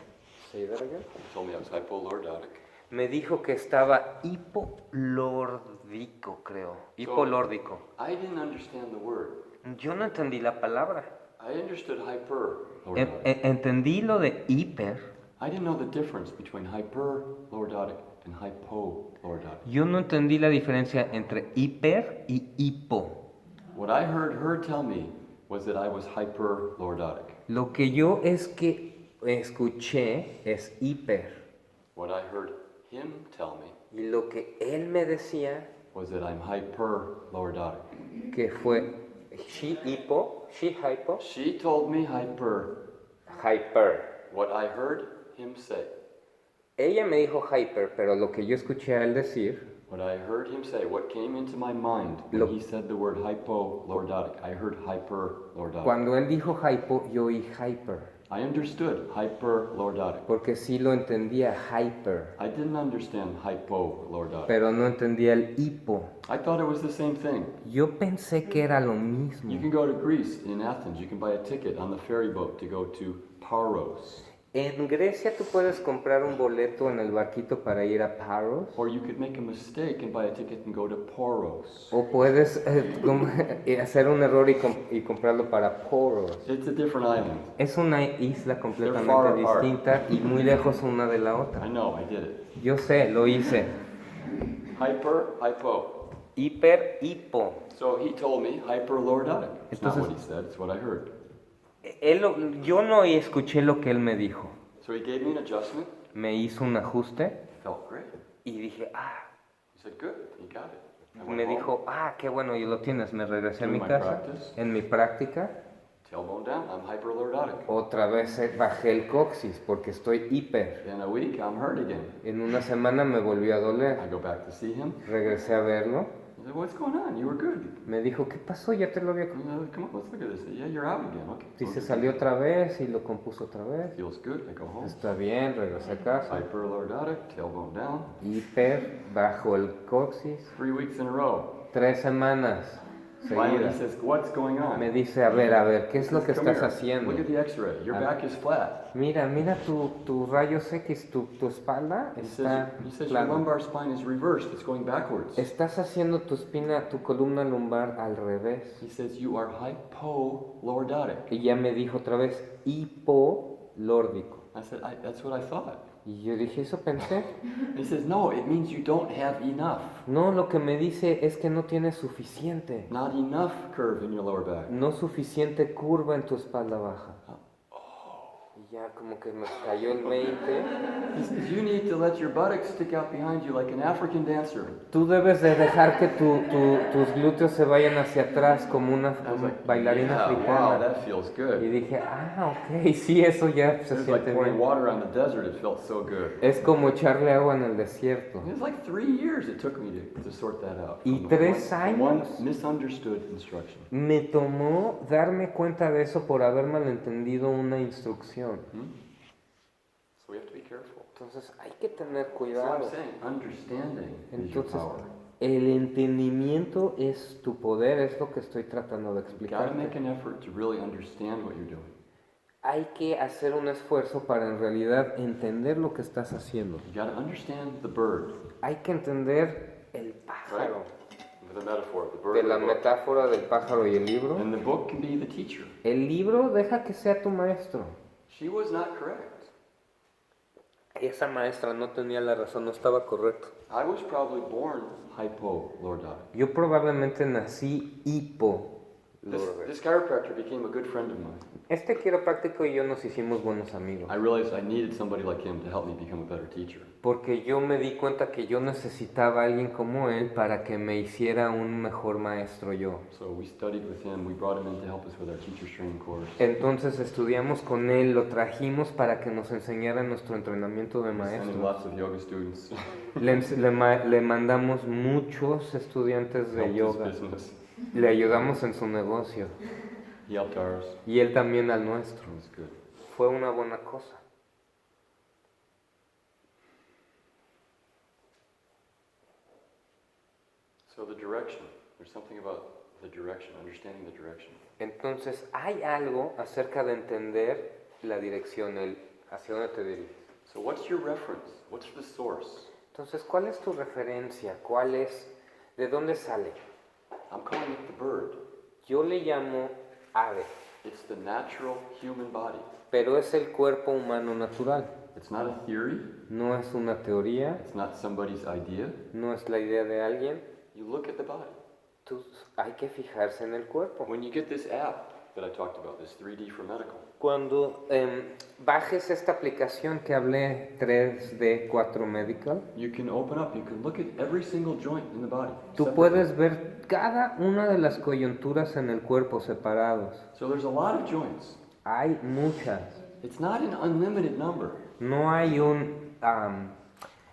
Speaker 2: Say that again.
Speaker 1: he told me I was hypolordotic.
Speaker 2: Me dijo que estaba hipolórdico, creo. Hipolórdico.
Speaker 1: I didn't understand the word.
Speaker 2: Yo no entendí la palabra.
Speaker 1: I understood hyperlordotic.
Speaker 2: Entendí lo de hiper.
Speaker 1: I didn't know the difference between hyperlordotic and hypolordotic.
Speaker 2: Yo no entendí la diferencia entre hiper y hipo.
Speaker 1: What I heard her tell me was that I was hyperlordotic.
Speaker 2: Lo que yo escuché es hiper.
Speaker 1: What I heard him tell me
Speaker 2: Y lo que él me decía
Speaker 1: was that I'm hyperlordotic.
Speaker 2: que fue she hypo.
Speaker 1: She told me hyper.
Speaker 2: Hyper.
Speaker 1: What I heard him say.
Speaker 2: Ella me dijo hyper, pero lo que yo escuché a él decir,
Speaker 1: What I heard him say, what came into my mind when
Speaker 2: Lo-
Speaker 1: he said the word hypolordotic, I heard hyperlordotic.
Speaker 2: cuando él dijo hypo, yo oí hyper.
Speaker 1: I understood hyperlordotic.
Speaker 2: Porque sí lo entendía hyper,
Speaker 1: I didn't understand hypolordotic.
Speaker 2: pero no entendía el hipo.
Speaker 1: I thought it was the same thing.
Speaker 2: Yo pensé que era lo
Speaker 1: You
Speaker 2: mismo.
Speaker 1: can go to Greece, in Athens, you can buy a ticket on the ferry boat to go to Paros.
Speaker 2: En Grecia tú puedes comprar un boleto en el barquito para ir a Paros,
Speaker 1: Or you could make a mistake and buy a ticket and go to Poros.
Speaker 2: o puedes hacer un error y comprarlo para Poros.
Speaker 1: It's a different island.
Speaker 2: Es una isla
Speaker 1: far
Speaker 2: completamente
Speaker 1: apart.
Speaker 2: distinta y muy lejos una de la
Speaker 1: I
Speaker 2: otra.
Speaker 1: know, I did it.
Speaker 2: Yo sé, lo hice.
Speaker 1: Hypo.
Speaker 2: Hiper, hipo.
Speaker 1: So he told me hyperlordotic. It's not
Speaker 2: Entonces-
Speaker 1: what he said, it's what I heard.
Speaker 2: Yo no escuché lo que él me dijo.
Speaker 1: So he gave me an adjustment.
Speaker 2: Me hizo un ajuste
Speaker 1: Felt great.
Speaker 2: y dije,
Speaker 1: He said, good, you got it. I went
Speaker 2: me
Speaker 1: home,
Speaker 2: dijo, qué bueno, y lo tienes. Me regresé a mi
Speaker 1: Doing my
Speaker 2: casa,
Speaker 1: practice.
Speaker 2: en mi práctica.
Speaker 1: tailbone down, I'm hyperlordotic.
Speaker 2: Otra vez bajé el coxis porque estoy hiper.
Speaker 1: In a week, I'm hurt again.
Speaker 2: En una semana me volvió a
Speaker 1: I
Speaker 2: doler.
Speaker 1: go back to see him.
Speaker 2: Regresé a verlo.
Speaker 1: He said, what's going on? You were good.
Speaker 2: Me dijo, ¿qué pasó? Ya te lo había...
Speaker 1: Come on, let's look at this. Yeah, you're out again. Okay.
Speaker 2: Dice, salió otra vez y lo compuso otra vez.
Speaker 1: Feels good. I go home.
Speaker 2: Está bien, regresé a casa.
Speaker 1: Hyperlordotic, tailbone down.
Speaker 2: Hiper, bajo el coxis.
Speaker 1: 3 weeks in a row.
Speaker 2: 3 semanas
Speaker 1: Finally, he
Speaker 2: seguidas.
Speaker 1: says, what's going on?
Speaker 2: Me dice, a ver, ¿qué es lo que
Speaker 1: Come
Speaker 2: estás
Speaker 1: here.
Speaker 2: haciendo?
Speaker 1: Look at the x-ray. Your
Speaker 2: Ah.
Speaker 1: back is flat.
Speaker 2: Mira tu rayos X, tu espalda
Speaker 1: He
Speaker 2: está
Speaker 1: says your
Speaker 2: plana.
Speaker 1: lumbar spine is reversed. It's going backwards.
Speaker 2: Estás haciendo tu columna lumbar al revés.
Speaker 1: He says you are hypolordotic.
Speaker 2: Y ya me dijo otra vez, hipolórdico.
Speaker 1: I said, that's what I thought.
Speaker 2: Y yo dije, ¿eso pensé?
Speaker 1: He says, no, it means you don't have enough.
Speaker 2: No, lo que me dice es que no tienes suficiente.
Speaker 1: Not enough curve in your lower back.
Speaker 2: No suficiente curva en tu espalda baja. Y ya como que me cayó el 20.
Speaker 1: He says, you need to let your buttocks stick out behind you like an African dancer.
Speaker 2: Tú debes de dejar que tus glúteos se vayan hacia atrás como una
Speaker 1: I was like,
Speaker 2: bailarina
Speaker 1: yeah, wow,
Speaker 2: africana.
Speaker 1: that feels
Speaker 2: Y
Speaker 1: good.
Speaker 2: dije, ok, sí, eso ya se
Speaker 1: It was like
Speaker 2: siente
Speaker 1: pouring
Speaker 2: bien.
Speaker 1: water on the desert. It felt so good.
Speaker 2: Es como echarle agua en el desierto.
Speaker 1: It was like 3 years it took me to sort that out.
Speaker 2: Y
Speaker 1: From the
Speaker 2: 3
Speaker 1: from one
Speaker 2: años.
Speaker 1: misunderstood instruction.
Speaker 2: Me tomó darme cuenta de eso por haber malentendido una instrucción.
Speaker 1: So we have to be careful.
Speaker 2: Entonces hay que tener
Speaker 1: That's what
Speaker 2: cuidado.
Speaker 1: I'm saying. Understanding is your
Speaker 2: Entonces,
Speaker 1: power.
Speaker 2: el entendimiento es tu poder, es lo que estoy tratando de
Speaker 1: You've got to make
Speaker 2: explicarte.
Speaker 1: an effort to really understand what you're doing.
Speaker 2: Hay que hacer un esfuerzo para en realidad entender lo que estás haciendo.
Speaker 1: You got to understand the bird,
Speaker 2: Hay que entender el
Speaker 1: right?
Speaker 2: pájaro.
Speaker 1: The metaphor, the bird.
Speaker 2: De
Speaker 1: and
Speaker 2: la
Speaker 1: the book.
Speaker 2: metáfora del pájaro y el libro.
Speaker 1: And the book can be the teacher.
Speaker 2: El libro deja que sea tu maestro.
Speaker 1: She was not correct.
Speaker 2: Esa maestra no tenía la razón, no estaba correcto.
Speaker 1: I was probably born hypolordotic.
Speaker 2: Yo probablemente nací
Speaker 1: This chiropractor became a good friend of mine.
Speaker 2: Este quiropráctico y yo nos hicimos buenos amigos.
Speaker 1: I realized I needed somebody like him to help me become a better teacher.
Speaker 2: Porque yo me di cuenta que yo necesitaba a alguien como él para que me hiciera un mejor maestro yo.
Speaker 1: So we studied with him. We brought him in to help us with our teacher's training course.
Speaker 2: Entonces estudiamos con él, lo trajimos para que nos enseñara nuestro entrenamiento de
Speaker 1: Sending
Speaker 2: maestro.
Speaker 1: lots of yoga students.
Speaker 2: Le mandamos muchos estudiantes de
Speaker 1: Helped his
Speaker 2: yoga.
Speaker 1: business.
Speaker 2: Le ayudamos en su negocio.
Speaker 1: He helped ours.
Speaker 2: Y él también al nuestro.
Speaker 1: It was good.
Speaker 2: Fue una buena cosa.
Speaker 1: So the direction. There's something about the direction, understanding the direction.
Speaker 2: Entonces, hay algo acerca de entender la dirección, el hacia dónde te diriges.
Speaker 1: So what's your reference? What's the source?
Speaker 2: Entonces, ¿cuál es tu referencia? ¿Cuál es, de dónde sale?
Speaker 1: I'm calling it the bird.
Speaker 2: Yo le llamo ave,
Speaker 1: It's the natural human body.
Speaker 2: pero es el cuerpo humano natural.
Speaker 1: It's not a theory.
Speaker 2: No es una teoría,
Speaker 1: It's not somebody's idea.
Speaker 2: no es la idea de alguien.
Speaker 1: You look at the body.
Speaker 2: Hay que fijarse en el cuerpo.
Speaker 1: When you get this app that I talked about, this 3D for medical,
Speaker 2: Cuando bajes esta aplicación que hablé, 3D 4 Medical,
Speaker 1: you can open up, you can look at every single joint in the body.
Speaker 2: tú
Speaker 1: separately.
Speaker 2: puedes ver cada una de las coyunturas en el cuerpo separados.
Speaker 1: So there's a lot of joints.
Speaker 2: Hay muchas.
Speaker 1: It's not an unlimited number.
Speaker 2: No hay un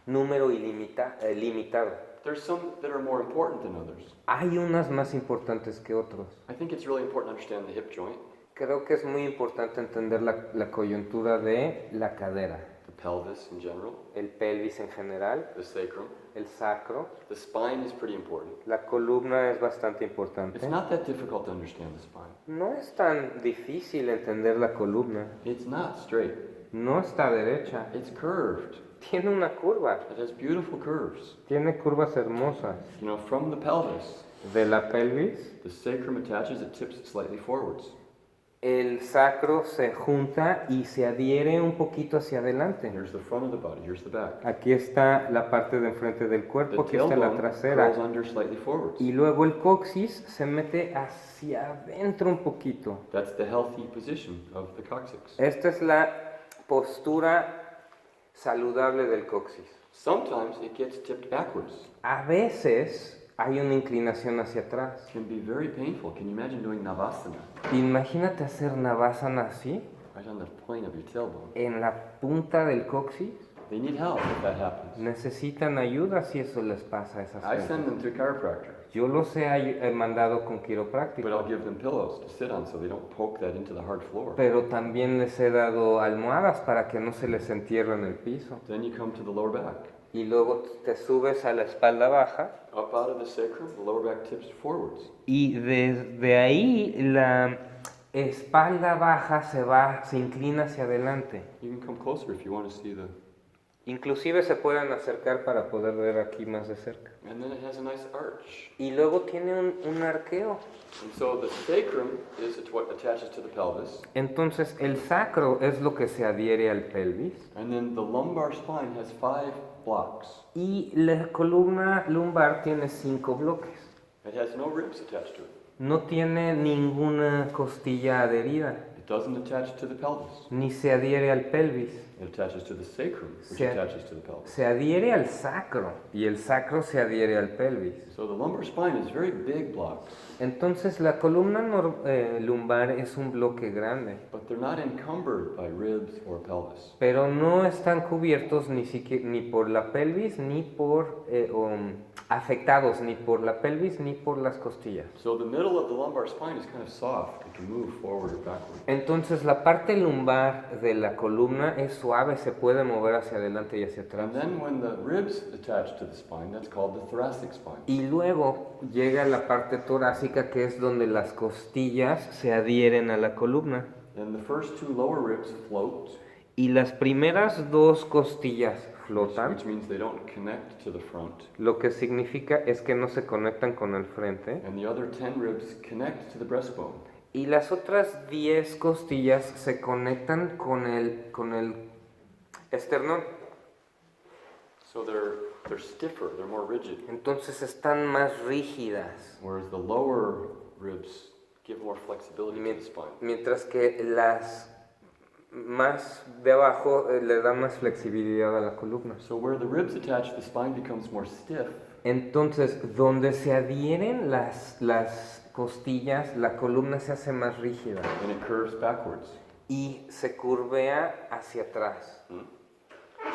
Speaker 2: número limitado.
Speaker 1: There's some that are more important than others.
Speaker 2: Hay unas más importantes que otros.
Speaker 1: I think it's really important to understand the hip joint,
Speaker 2: Creo que es muy importante entender la coyuntura de la cadera,
Speaker 1: the pelvis in general,
Speaker 2: el pelvis en general,
Speaker 1: the sacrum.
Speaker 2: el sacro.
Speaker 1: The spine is pretty important.
Speaker 2: La columna es bastante importante.
Speaker 1: It's not that difficult to understand the spine.
Speaker 2: No es tan difícil entender la columna.
Speaker 1: It's not straight.
Speaker 2: No está derecha.
Speaker 1: It's curved.
Speaker 2: Tiene una curva.
Speaker 1: It has beautiful curves.
Speaker 2: Tiene curvas hermosas.
Speaker 1: You know, from the pelvis,
Speaker 2: De la pelvis,
Speaker 1: the sacrum attaches, it tips slightly forwards.
Speaker 2: el sacro se junta y se adhiere un poquito hacia adelante.
Speaker 1: Here's the front of the body, here's the back.
Speaker 2: Aquí está la parte de enfrente del
Speaker 1: The
Speaker 2: cuerpo, aquí está la
Speaker 1: tailbone
Speaker 2: trasera.
Speaker 1: curls under slightly forwards.
Speaker 2: Y luego el coxis se mete hacia adentro un poquito.
Speaker 1: That's the healthy position of the coccyx.
Speaker 2: Esta es la postura saludable del coxis.
Speaker 1: Sometimes it gets tipped backwards.
Speaker 2: A veces hay una inclinación hacia atrás.
Speaker 1: It can be very painful. Can you imagine doing Navasana
Speaker 2: Imagínate hacer Navasana así,
Speaker 1: right on the plane of your tailbone?
Speaker 2: en la punta del coxis.
Speaker 1: They need help if that happens.
Speaker 2: Necesitan ayuda si eso les pasa a esas
Speaker 1: I send
Speaker 2: personas.
Speaker 1: them to a chiropractor,
Speaker 2: Yo los he mandado con
Speaker 1: but
Speaker 2: quiropráctico,
Speaker 1: I'll give them pillows to sit on so they don't poke that into the hard floor.
Speaker 2: pero también les he dado almohadas para que no se les entierre en el piso.
Speaker 1: Then you come to the lower back.
Speaker 2: Y luego te subes a la espalda baja
Speaker 1: Up out of the sacrum, the lower back tips forwards.
Speaker 2: y desde ahí la espalda baja se inclina hacia adelante.
Speaker 1: You can come closer if you want to see the...
Speaker 2: Inclusive se pueden acercar para poder ver aquí más de cerca.
Speaker 1: And then it has a nice arch.
Speaker 2: Y luego tiene un arqueo.
Speaker 1: And so the sacrum is what attaches to the pelvis.
Speaker 2: Entonces el sacro es lo que se adhiere al pelvis
Speaker 1: And then the lumbar spine has 5 blocks.
Speaker 2: y la columna lumbar tiene 5 bloques.
Speaker 1: It has no ribs attached to it.
Speaker 2: No tiene ninguna costilla adherida,
Speaker 1: It doesn't attach to the pelvis.
Speaker 2: ni se adhiere al pelvis.
Speaker 1: It attaches to the sacrum, which
Speaker 2: Se-
Speaker 1: attaches to the pelvis.
Speaker 2: Se adhiere al sacro y el sacro se adhiere al pelvis.
Speaker 1: So the lumbar spine is very big blocks,
Speaker 2: Entonces la columna lumbar es un bloque grande,
Speaker 1: but they're not encumbered by ribs or pelvis.
Speaker 2: pero no están cubiertos ni por la pelvis ni por afectados ni por la pelvis ni por las costillas.
Speaker 1: So the middle of the lumbar spine is kind of soft. It can move forward or backward.
Speaker 2: Entonces la parte lumbar de la columna es suave, se puede mover hacia adelante y hacia atrás.
Speaker 1: And then when the ribs attach to the spine, that's called the thoracic spine.
Speaker 2: Y luego llega la parte torácica, que es donde las costillas se adhieren a la columna.
Speaker 1: And the first 2 lower ribs float,
Speaker 2: Y las primeras 2 costillas
Speaker 1: which
Speaker 2: flotan,
Speaker 1: means they don't connect to the front.
Speaker 2: lo que significa es que no se conectan con el frente.
Speaker 1: And the other 10 ribs connect to the breastbone.
Speaker 2: Y las otras 10 costillas se conectan con el esternón.
Speaker 1: So they're stiffer, they're more rigid,
Speaker 2: Entonces están más rígidas.
Speaker 1: whereas the lower ribs give more flexibility to the spine.
Speaker 2: Mientras que las más de abajo le dan más flexibilidad a la columna.
Speaker 1: So where the ribs attach, the spine becomes more stiff,
Speaker 2: Entonces, donde se adhieren las costillas, la columna se hace más rígida
Speaker 1: and it curves backwards.
Speaker 2: y se curvea hacia atrás.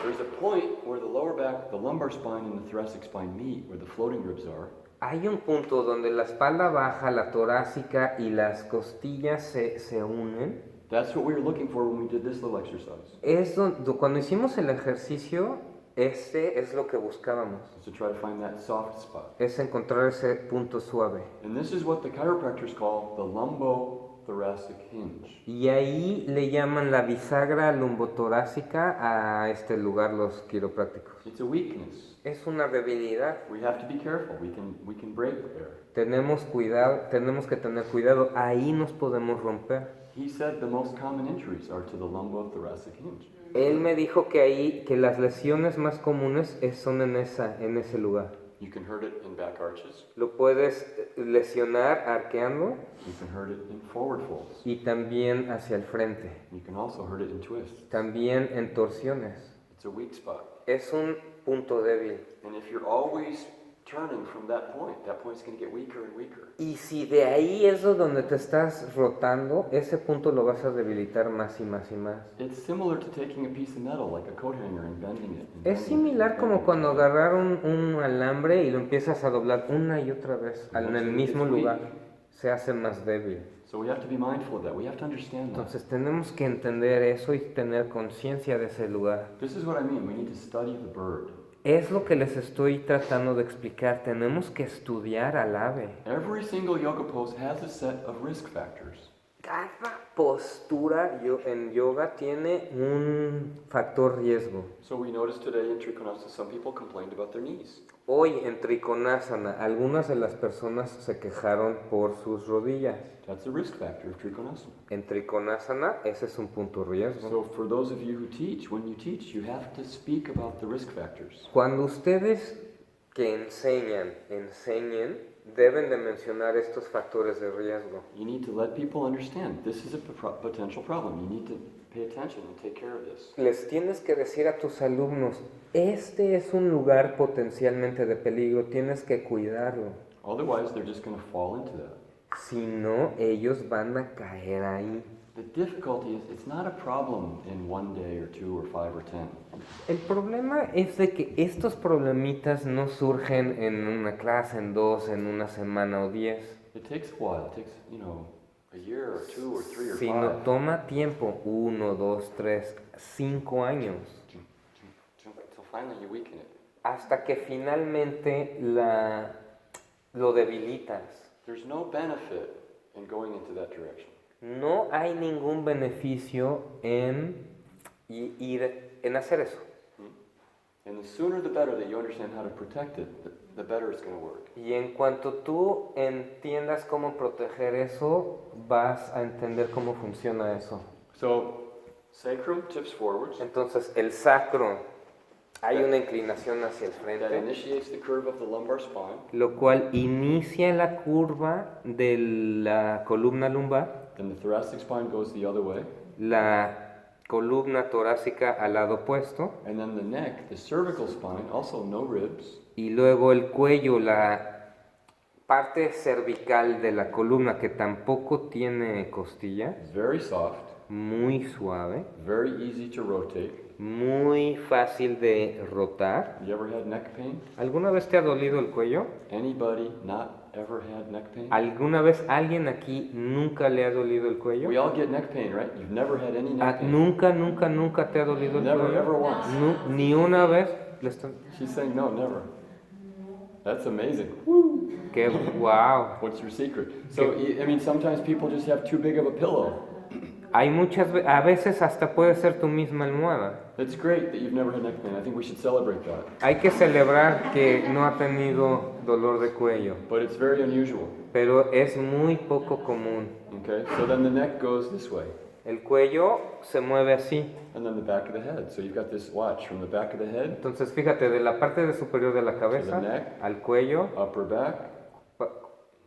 Speaker 1: There's a point where the lower back, the lumbar spine and the thoracic spine meet, where the floating ribs are,
Speaker 2: Hay un punto donde la espalda baja, la torácica y las costillas se unen.
Speaker 1: That's what we were looking for when we did this little exercise.
Speaker 2: Es cuando hicimos el ejercicio, Ese es lo que buscábamos,
Speaker 1: is to try to find that soft spot.
Speaker 2: es encontrar ese punto suave.
Speaker 1: And this is what the chiropractors call the lumbothoracic hinge.
Speaker 2: Y ahí le llaman la bisagra lumbotorácica a este lugar los quiroprácticos.
Speaker 1: It's a weakness.
Speaker 2: Es una debilidad.
Speaker 1: We have to be careful. We can break there.
Speaker 2: Tenemos que tener cuidado, ahí nos podemos romper.
Speaker 1: He said the most common injuries are to the lumbothoracic hinge.
Speaker 2: Él me dijo que las lesiones más comunes son en ese lugar.
Speaker 1: You can hurt it in back arches.
Speaker 2: Lo puedes lesionar arqueando
Speaker 1: You can hurt it in forward folds.
Speaker 2: y también hacia el frente,
Speaker 1: You can also hurt it in twists.
Speaker 2: también en torsiones.
Speaker 1: It's a weak spot.
Speaker 2: Es un punto débil.
Speaker 1: And if you're always turning from that point's going to get weaker and weaker.
Speaker 2: Y si de ahí es donde te estás rotando, ese punto lo vas a debilitar más y más y más.
Speaker 1: It's similar to taking a piece of metal, like a coat hanger, and bending it. and
Speaker 2: Es
Speaker 1: bending it
Speaker 2: similar
Speaker 1: and
Speaker 2: como
Speaker 1: bending
Speaker 2: cuando
Speaker 1: it.
Speaker 2: agarrar un alambre y lo empiezas a doblar una y otra vez en el mismo lugar. Se hace más débil.
Speaker 1: So we have to be mindful of that. We have to understand that.
Speaker 2: Entonces tenemos que entender eso y tener conciencia de ese lugar.
Speaker 1: This is what I mean. We need to study the bird.
Speaker 2: Es lo que les estoy tratando de explicar. Tenemos que estudiar al ave.
Speaker 1: Every single yoga pose has a set of risk factors.
Speaker 2: Cada postura en yoga tiene un factor riesgo.
Speaker 1: So we noticed today in Trikonasana, some people complained about their knees.
Speaker 2: Hoy en Trikonasana, algunas de las personas se quejaron por sus rodillas.
Speaker 1: That's a risk factor of Trikonasana.
Speaker 2: En Trikonasana, ese es un punto riesgo.
Speaker 1: So for those of you who teach, when you teach, you have to speak about the risk factors.
Speaker 2: Cuando ustedes que enseñen, deben de mencionar estos factores de riesgo.
Speaker 1: You need to let people understand this is a potential problem. You need to pay attention and take care of this.
Speaker 2: Les tienes que decir a tus alumnos, este es un lugar potencialmente de peligro, tienes que cuidarlo.
Speaker 1: Otherwise, they're just going to fall into that.
Speaker 2: Si no, ellos van a caer ahí.
Speaker 1: The difficulty is it's not a problem in 1 day or 2 or 5 or 10.
Speaker 2: El problema es de que estos problemitas no surgen en una clase, en 2, en una semana o 10.
Speaker 1: It takes a while. It takes, a year or 2 or 3 or 5.
Speaker 2: Sino toma tiempo, 1, 2, 3, 5 años.
Speaker 1: So finally you weaken it.
Speaker 2: Hasta que finalmente lo debilitas.
Speaker 1: There's no benefit in going into that direction.
Speaker 2: No hay ningún beneficio en hacer eso.
Speaker 1: And the sooner the better that you understand how to protect it, the better it's going to work.
Speaker 2: Y en cuanto tú entiendas cómo proteger eso, vas a entender cómo funciona eso.
Speaker 1: So, sacrum tips forwards.
Speaker 2: Entonces, el sacro, hay una inclinación hacia el
Speaker 1: That
Speaker 2: frente,
Speaker 1: initiates the curve of the lumbar spine.
Speaker 2: lo cual inicia la curva de la columna lumbar,
Speaker 1: Then the thoracic spine goes the other way.
Speaker 2: la columna torácica al lado opuesto,
Speaker 1: And then the neck, the cervical spine, also no ribs.
Speaker 2: y luego el cuello, la parte cervical de la columna que tampoco tiene costilla,
Speaker 1: It's very soft,
Speaker 2: muy suave,
Speaker 1: very easy to rotate.
Speaker 2: muy fácil de rotar.
Speaker 1: You ever had neck pain?
Speaker 2: ¿Alguna vez te ha dolido el cuello?
Speaker 1: Anybody not ever had neck pain?
Speaker 2: ¿Alguna vez alguien aquí nunca le ha dolido el cuello?
Speaker 1: We all get neck pain, right? You've never had any neck pain.
Speaker 2: Nunca te ha dolido el
Speaker 1: Never,
Speaker 2: cuello.
Speaker 1: ever once.
Speaker 2: Ni una vez.
Speaker 1: She's saying no, never. That's amazing.
Speaker 2: ¡Qué wow!
Speaker 1: What's your secret? So, sometimes people just have too big of a pillow.
Speaker 2: A veces hasta puede ser tu misma almohada.
Speaker 1: It's great that you've never had neck pain. I think we should celebrate that.
Speaker 2: Hay que celebrar que no ha tenido dolor de cuello,
Speaker 1: But it's very unusual.
Speaker 2: pero es muy poco común.
Speaker 1: Okay? So then the neck goes this way.
Speaker 2: El cuello se mueve así.
Speaker 1: And then the back of the head. So you've got this watch from the back of the head,
Speaker 2: Entonces fíjate, de la parte superior de la cabeza
Speaker 1: neck.
Speaker 2: al cuello,
Speaker 1: upper back,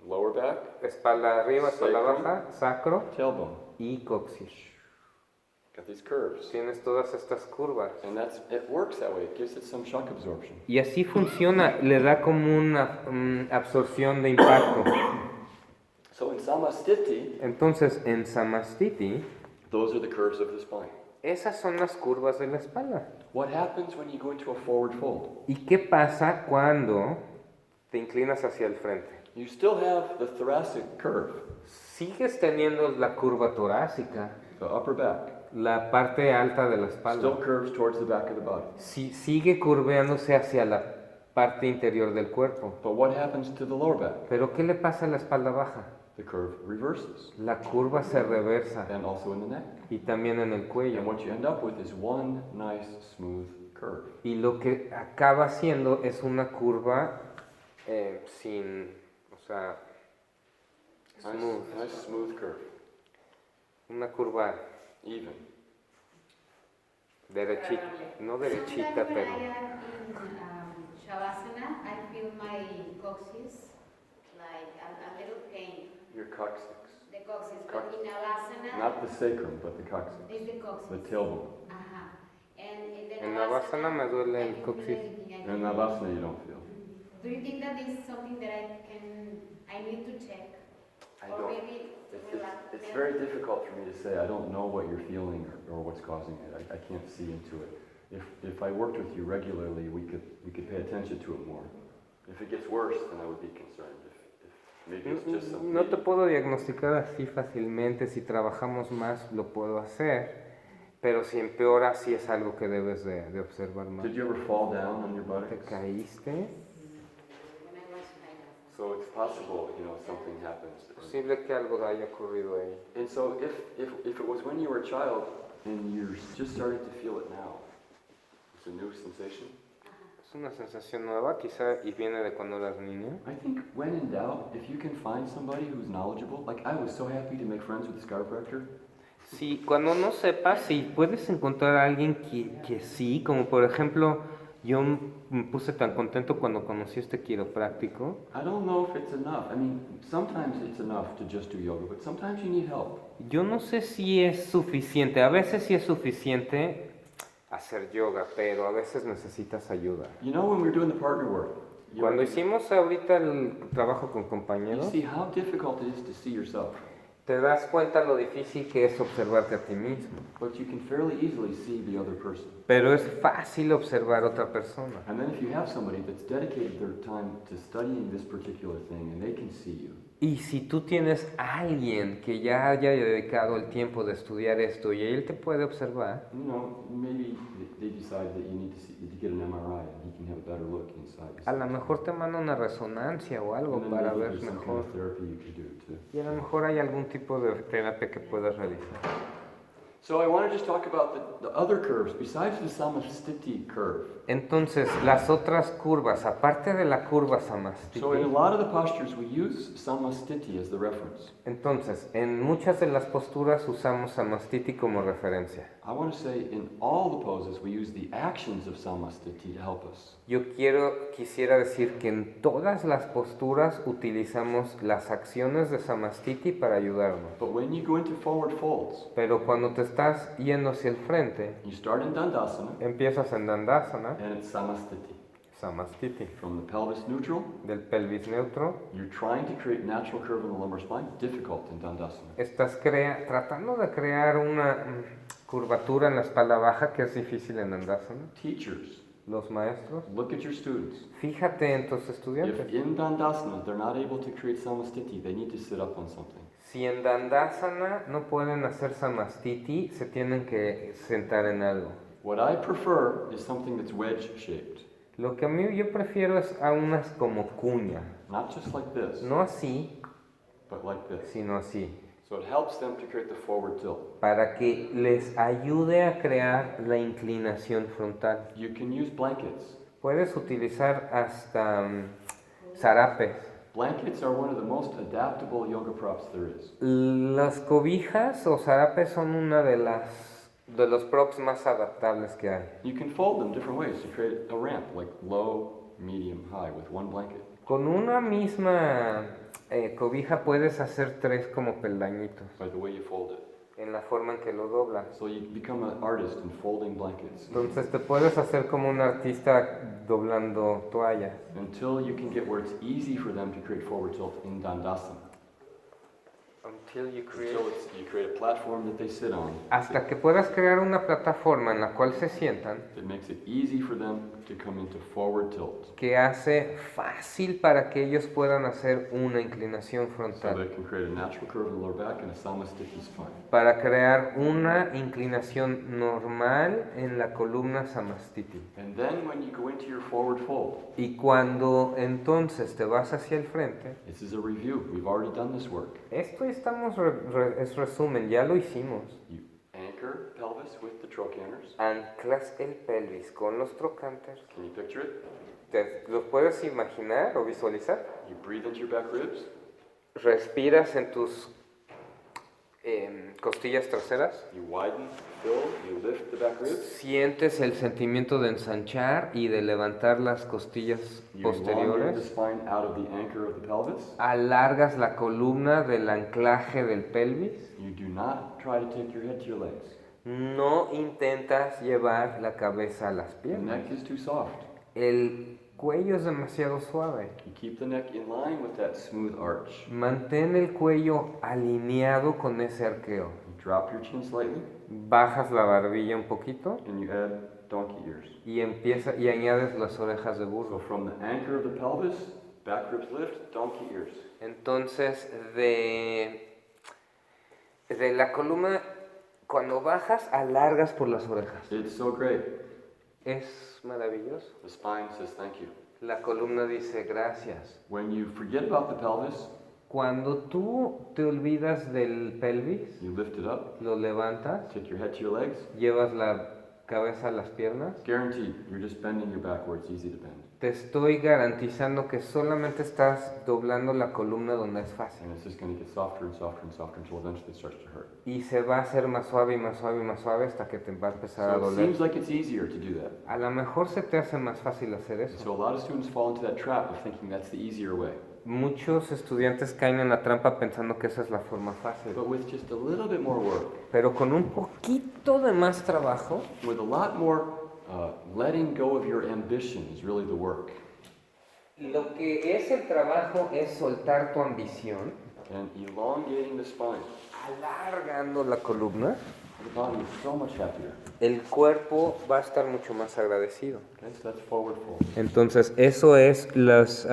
Speaker 1: lower back,
Speaker 2: espalda arriba, espalda
Speaker 1: Sacrum.
Speaker 2: baja, sacro
Speaker 1: tailbone.
Speaker 2: y coxis.
Speaker 1: Got these curves.
Speaker 2: Tienes todas estas curvas.
Speaker 1: And it works that way. It gives it some shock absorption.
Speaker 2: Y así funciona, le da como una absorción de impacto.
Speaker 1: So in Samastiti,
Speaker 2: Entonces, en Samastiti,
Speaker 1: those are the curves of the spine.
Speaker 2: esas son las curvas de la espalda.
Speaker 1: What happens when you go into a forward fold?
Speaker 2: ¿Y qué pasa cuando te inclinas hacia el frente?
Speaker 1: You still have the thoracic curve,
Speaker 2: Sigues teniendo la curva torácica,
Speaker 1: the upper back.
Speaker 2: La parte alta de la espalda.
Speaker 1: still curves towards the back of the body.
Speaker 2: Sigue curveándose hacia la parte interior del cuerpo.
Speaker 1: But what happens to the lower back?
Speaker 2: Pero ¿qué le pasa a la espalda baja?
Speaker 1: The curve reverses,
Speaker 2: La curva se reversa
Speaker 1: and also in the neck.
Speaker 2: y también en el cuello.
Speaker 1: And what you end up with is one nice, smooth curve.
Speaker 2: Y lo que acaba haciendo es una curva sin, o sea, smooth.
Speaker 1: Nice, smooth curve,
Speaker 2: Una curva
Speaker 1: even.
Speaker 2: derechita, no derechita,
Speaker 4: Sometimes when
Speaker 2: pero
Speaker 4: I am in Shavasana, I feel my coccyx like a little pain.
Speaker 1: Your coccyx.
Speaker 4: The coccyx, but in Navasana,
Speaker 1: Not the sacrum, but the coccyx.
Speaker 4: it's the coccyx.
Speaker 1: The tailbone.
Speaker 4: Ajá. And in the
Speaker 2: en Navasana me duele
Speaker 4: I
Speaker 2: el
Speaker 4: can
Speaker 2: coxis.
Speaker 4: feel anything. I
Speaker 1: In
Speaker 4: can-
Speaker 1: Navasana, you don't feel.
Speaker 4: Do you think that this is something that I need to check?
Speaker 1: I
Speaker 4: Or
Speaker 1: don't.
Speaker 4: maybe relax.
Speaker 1: It's very difficult for me to say. I don't know what you're feeling or what's causing it. I can't see into it. If I worked with you regularly, we could pay attention to it more. If it gets worse, then I would be concerned. If maybe it's just something.
Speaker 2: No te puedo diagnosticar así fácilmente, si trabajamos más lo puedo hacer, pero si empeora sí es algo que debes de observar más.
Speaker 1: Did you ever fall down on your
Speaker 2: ¿Te
Speaker 1: buttocks?
Speaker 2: caíste?
Speaker 4: When I was like that.
Speaker 1: So it's possible, something happens.
Speaker 2: Es posible que algo haya ocurrido ahí.
Speaker 1: And so if it was when you were a child and you're just starting to feel it now, it's a new sensation.
Speaker 2: Es una sensación nueva quizá y viene de cuando eras niño.
Speaker 1: I think when in doubt, if you can find somebody who's knowledgeable, like I was so happy to make friends with this chiropractor.
Speaker 2: Sí, cuando no sepas, si puedes encontrar a alguien que sí, como por ejemplo, yo me puse tan contento cuando conocí a este quiropráctico.
Speaker 1: I don't know if it's enough. I mean, sometimes it's enough to just do yoga, but sometimes you need help.
Speaker 2: Yo no sé si es suficiente, a veces sí es suficiente hacer yoga, pero a veces necesitas ayuda.
Speaker 1: You know, when we're doing the partner work,
Speaker 2: Cuando hicimos ahorita el trabajo con
Speaker 1: you
Speaker 2: compañeros,
Speaker 1: see how difficult it is to see yourself,
Speaker 2: te das cuenta lo difícil que es observarte a ti mismo.
Speaker 1: but you can fairly easily see the other person.
Speaker 2: Pero es fácil observar a otra persona.
Speaker 1: And then if you have somebody that's dedicated their time to studying this particular thing and they can see you,
Speaker 2: Y si tú tienes a alguien que ya haya dedicado el tiempo de estudiar esto y él te puede observar,
Speaker 1: maybe they decide that you need to get an MRI and he can have a better look inside.
Speaker 2: a lo mejor te manda una resonancia o algo
Speaker 1: And then
Speaker 2: para
Speaker 1: maybe
Speaker 2: ver
Speaker 1: there's some kind
Speaker 2: mejor.
Speaker 1: of therapy you can do too.
Speaker 2: Y a lo mejor hay algún tipo de terapia que puedas realizar.
Speaker 1: So I want to just talk about the other curves besides the Samastiti curve.
Speaker 2: Entonces, las otras curvas, aparte de la curva Samastiti,
Speaker 1: So in a lot of the postures we use Samastiti as the reference.
Speaker 2: entonces, en muchas de las posturas usamos Samastiti como referencia.
Speaker 1: I want to say in all the poses we use the actions of Samastiti to help us.
Speaker 2: Yo quisiera decir que en todas las posturas utilizamos las acciones de Samastiti para ayudarnos.
Speaker 1: But when you go into forward folds,
Speaker 2: Pero cuando te estás yendo hacia el frente,
Speaker 1: you start in Dandasana
Speaker 2: empiezas en Dandasana,
Speaker 1: and it's Samastiti.
Speaker 2: Samastiti,
Speaker 1: From the pelvis neutral,
Speaker 2: del pelvis neutro,
Speaker 1: you're trying to create natural curve in the lumbar spine, difficult in Dandasana.
Speaker 2: estás tratando de crear una curvatura en la espalda baja que es difícil en Dandasana.
Speaker 1: Teachers,
Speaker 2: Los maestros,
Speaker 1: look at your students.
Speaker 2: fíjate en tus estudiantes.
Speaker 1: If in Dandasana they're not able to create Samastiti, they need to sit up on something.
Speaker 2: Si en Dandasana no pueden hacer Samastiti, se tienen que sentar en algo.
Speaker 1: What I prefer is something that's wedge shaped,
Speaker 2: Lo que yo prefiero es a unas como cuña,
Speaker 1: not just like this,
Speaker 2: no así,
Speaker 1: but like this.
Speaker 2: sino así,
Speaker 1: So it helps them to create the forward tilt.
Speaker 2: para que les ayude a crear la inclinación frontal.
Speaker 1: You can use blankets.
Speaker 2: Puedes utilizar hasta zarapes.
Speaker 1: Blankets are one of the most adaptable yoga props there is.
Speaker 2: Las cobijas o zarapes son una de los props más adaptables que hay.
Speaker 1: You can fold them different ways to create a ramp, like low, medium, high, with one blanket.
Speaker 2: Con una misma cobija puedes hacer 3 como peldañitos
Speaker 1: By the way you fold it.
Speaker 2: en la forma en que lo doblas.
Speaker 1: So you become an artist in folding blankets
Speaker 2: Entonces te puedes hacer como un artista doblando toallas.
Speaker 1: until you can get where it's easy for them to create forward tilt in Dandasana.
Speaker 2: Until you create.
Speaker 1: Until you create a platform that they sit on.
Speaker 2: Hasta que puedas crear una plataforma en la cual se sientan,
Speaker 1: It makes it easy for them to come into forward tilt.
Speaker 2: que hace fácil para que ellos puedan hacer una inclinación
Speaker 1: So
Speaker 2: frontal,
Speaker 1: they can create a natural curve in the lower back and a Samasthiti spine.
Speaker 2: para crear una inclinación normal en la columna Samastiti.
Speaker 1: And then when you go into your forward fold,
Speaker 2: Y cuando entonces te vas hacia el frente,
Speaker 1: this is a review. We've already done this work.
Speaker 2: esto estamos es resumen, ya lo hicimos.
Speaker 1: You anchor pelvis with the trochanters.
Speaker 2: Anclas el pelvis con los trocantes.
Speaker 1: Can you picture it?
Speaker 2: ¿Los puedes imaginar o visualizar?
Speaker 1: You breathe into your back ribs.
Speaker 2: Respiras en tus costillas traseras.
Speaker 1: You widen, fill, you lift the back ribs.
Speaker 2: Sientes el sentimiento de ensanchar y de levantar las costillas
Speaker 1: You elongate the
Speaker 2: posteriores.
Speaker 1: spine out of the anchor of the pelvis.
Speaker 2: Alargas la columna del anclaje del pelvis.
Speaker 1: You do not try to take your head to your legs.
Speaker 2: No intentas llevar la cabeza a las
Speaker 1: The
Speaker 2: piernas.
Speaker 1: neck is too soft.
Speaker 2: El cuello es demasiado suave.
Speaker 1: You keep the neck in line with that smooth arch.
Speaker 2: Mantén el cuello alineado con ese arqueo.
Speaker 1: You drop your chin slightly
Speaker 2: Bajas la barbilla un poquito
Speaker 1: and you add donkey ears.
Speaker 2: y añades las orejas de
Speaker 1: So
Speaker 2: burro.
Speaker 1: from the anchor of the pelvis, back ribs lift, donkey ears.
Speaker 2: Entonces, de la columna, cuando bajas, alargas por las orejas.
Speaker 1: It's so great.
Speaker 2: Es maravilloso.
Speaker 1: The spine says thank you.
Speaker 2: La columna dice gracias.
Speaker 1: When you forget about the pelvis,
Speaker 2: Cuando tú te olvidas del pelvis,
Speaker 1: you lift it up,
Speaker 2: lo levantas,
Speaker 1: take your head to your legs.
Speaker 2: llevas la cabeza a las piernas,
Speaker 1: Guaranteed, you're just bending your back where it's easy to bend.
Speaker 2: te estoy garantizando que solamente estás doblando la columna donde es fácil.
Speaker 1: And it's just going to get softer and softer and softer until eventually it starts to hurt.
Speaker 2: Y se va a hacer más suave y más suave y más suave hasta que te va a empezar a
Speaker 1: So it
Speaker 2: doler.
Speaker 1: seems like it's easier to do that.
Speaker 2: A lo mejor se te hace más fácil hacer
Speaker 1: And
Speaker 2: eso.
Speaker 1: so a lot of students fall into that trap of thinking that's the easier way.
Speaker 2: Muchos estudiantes caen en la trampa pensando que esa es la forma fácil.
Speaker 1: But with just a little bit more work,
Speaker 2: Pero con un poquito de más trabajo,
Speaker 1: with a lot more letting go of your ambition is really the work.
Speaker 2: lo que es el trabajo es soltar tu ambición,
Speaker 1: And elongating the spine.
Speaker 2: alargando la columna.
Speaker 1: The body is so much happier.
Speaker 2: El cuerpo va a estar mucho más agradecido.
Speaker 1: Okay, so that's forward fold.
Speaker 2: Entonces, eso es las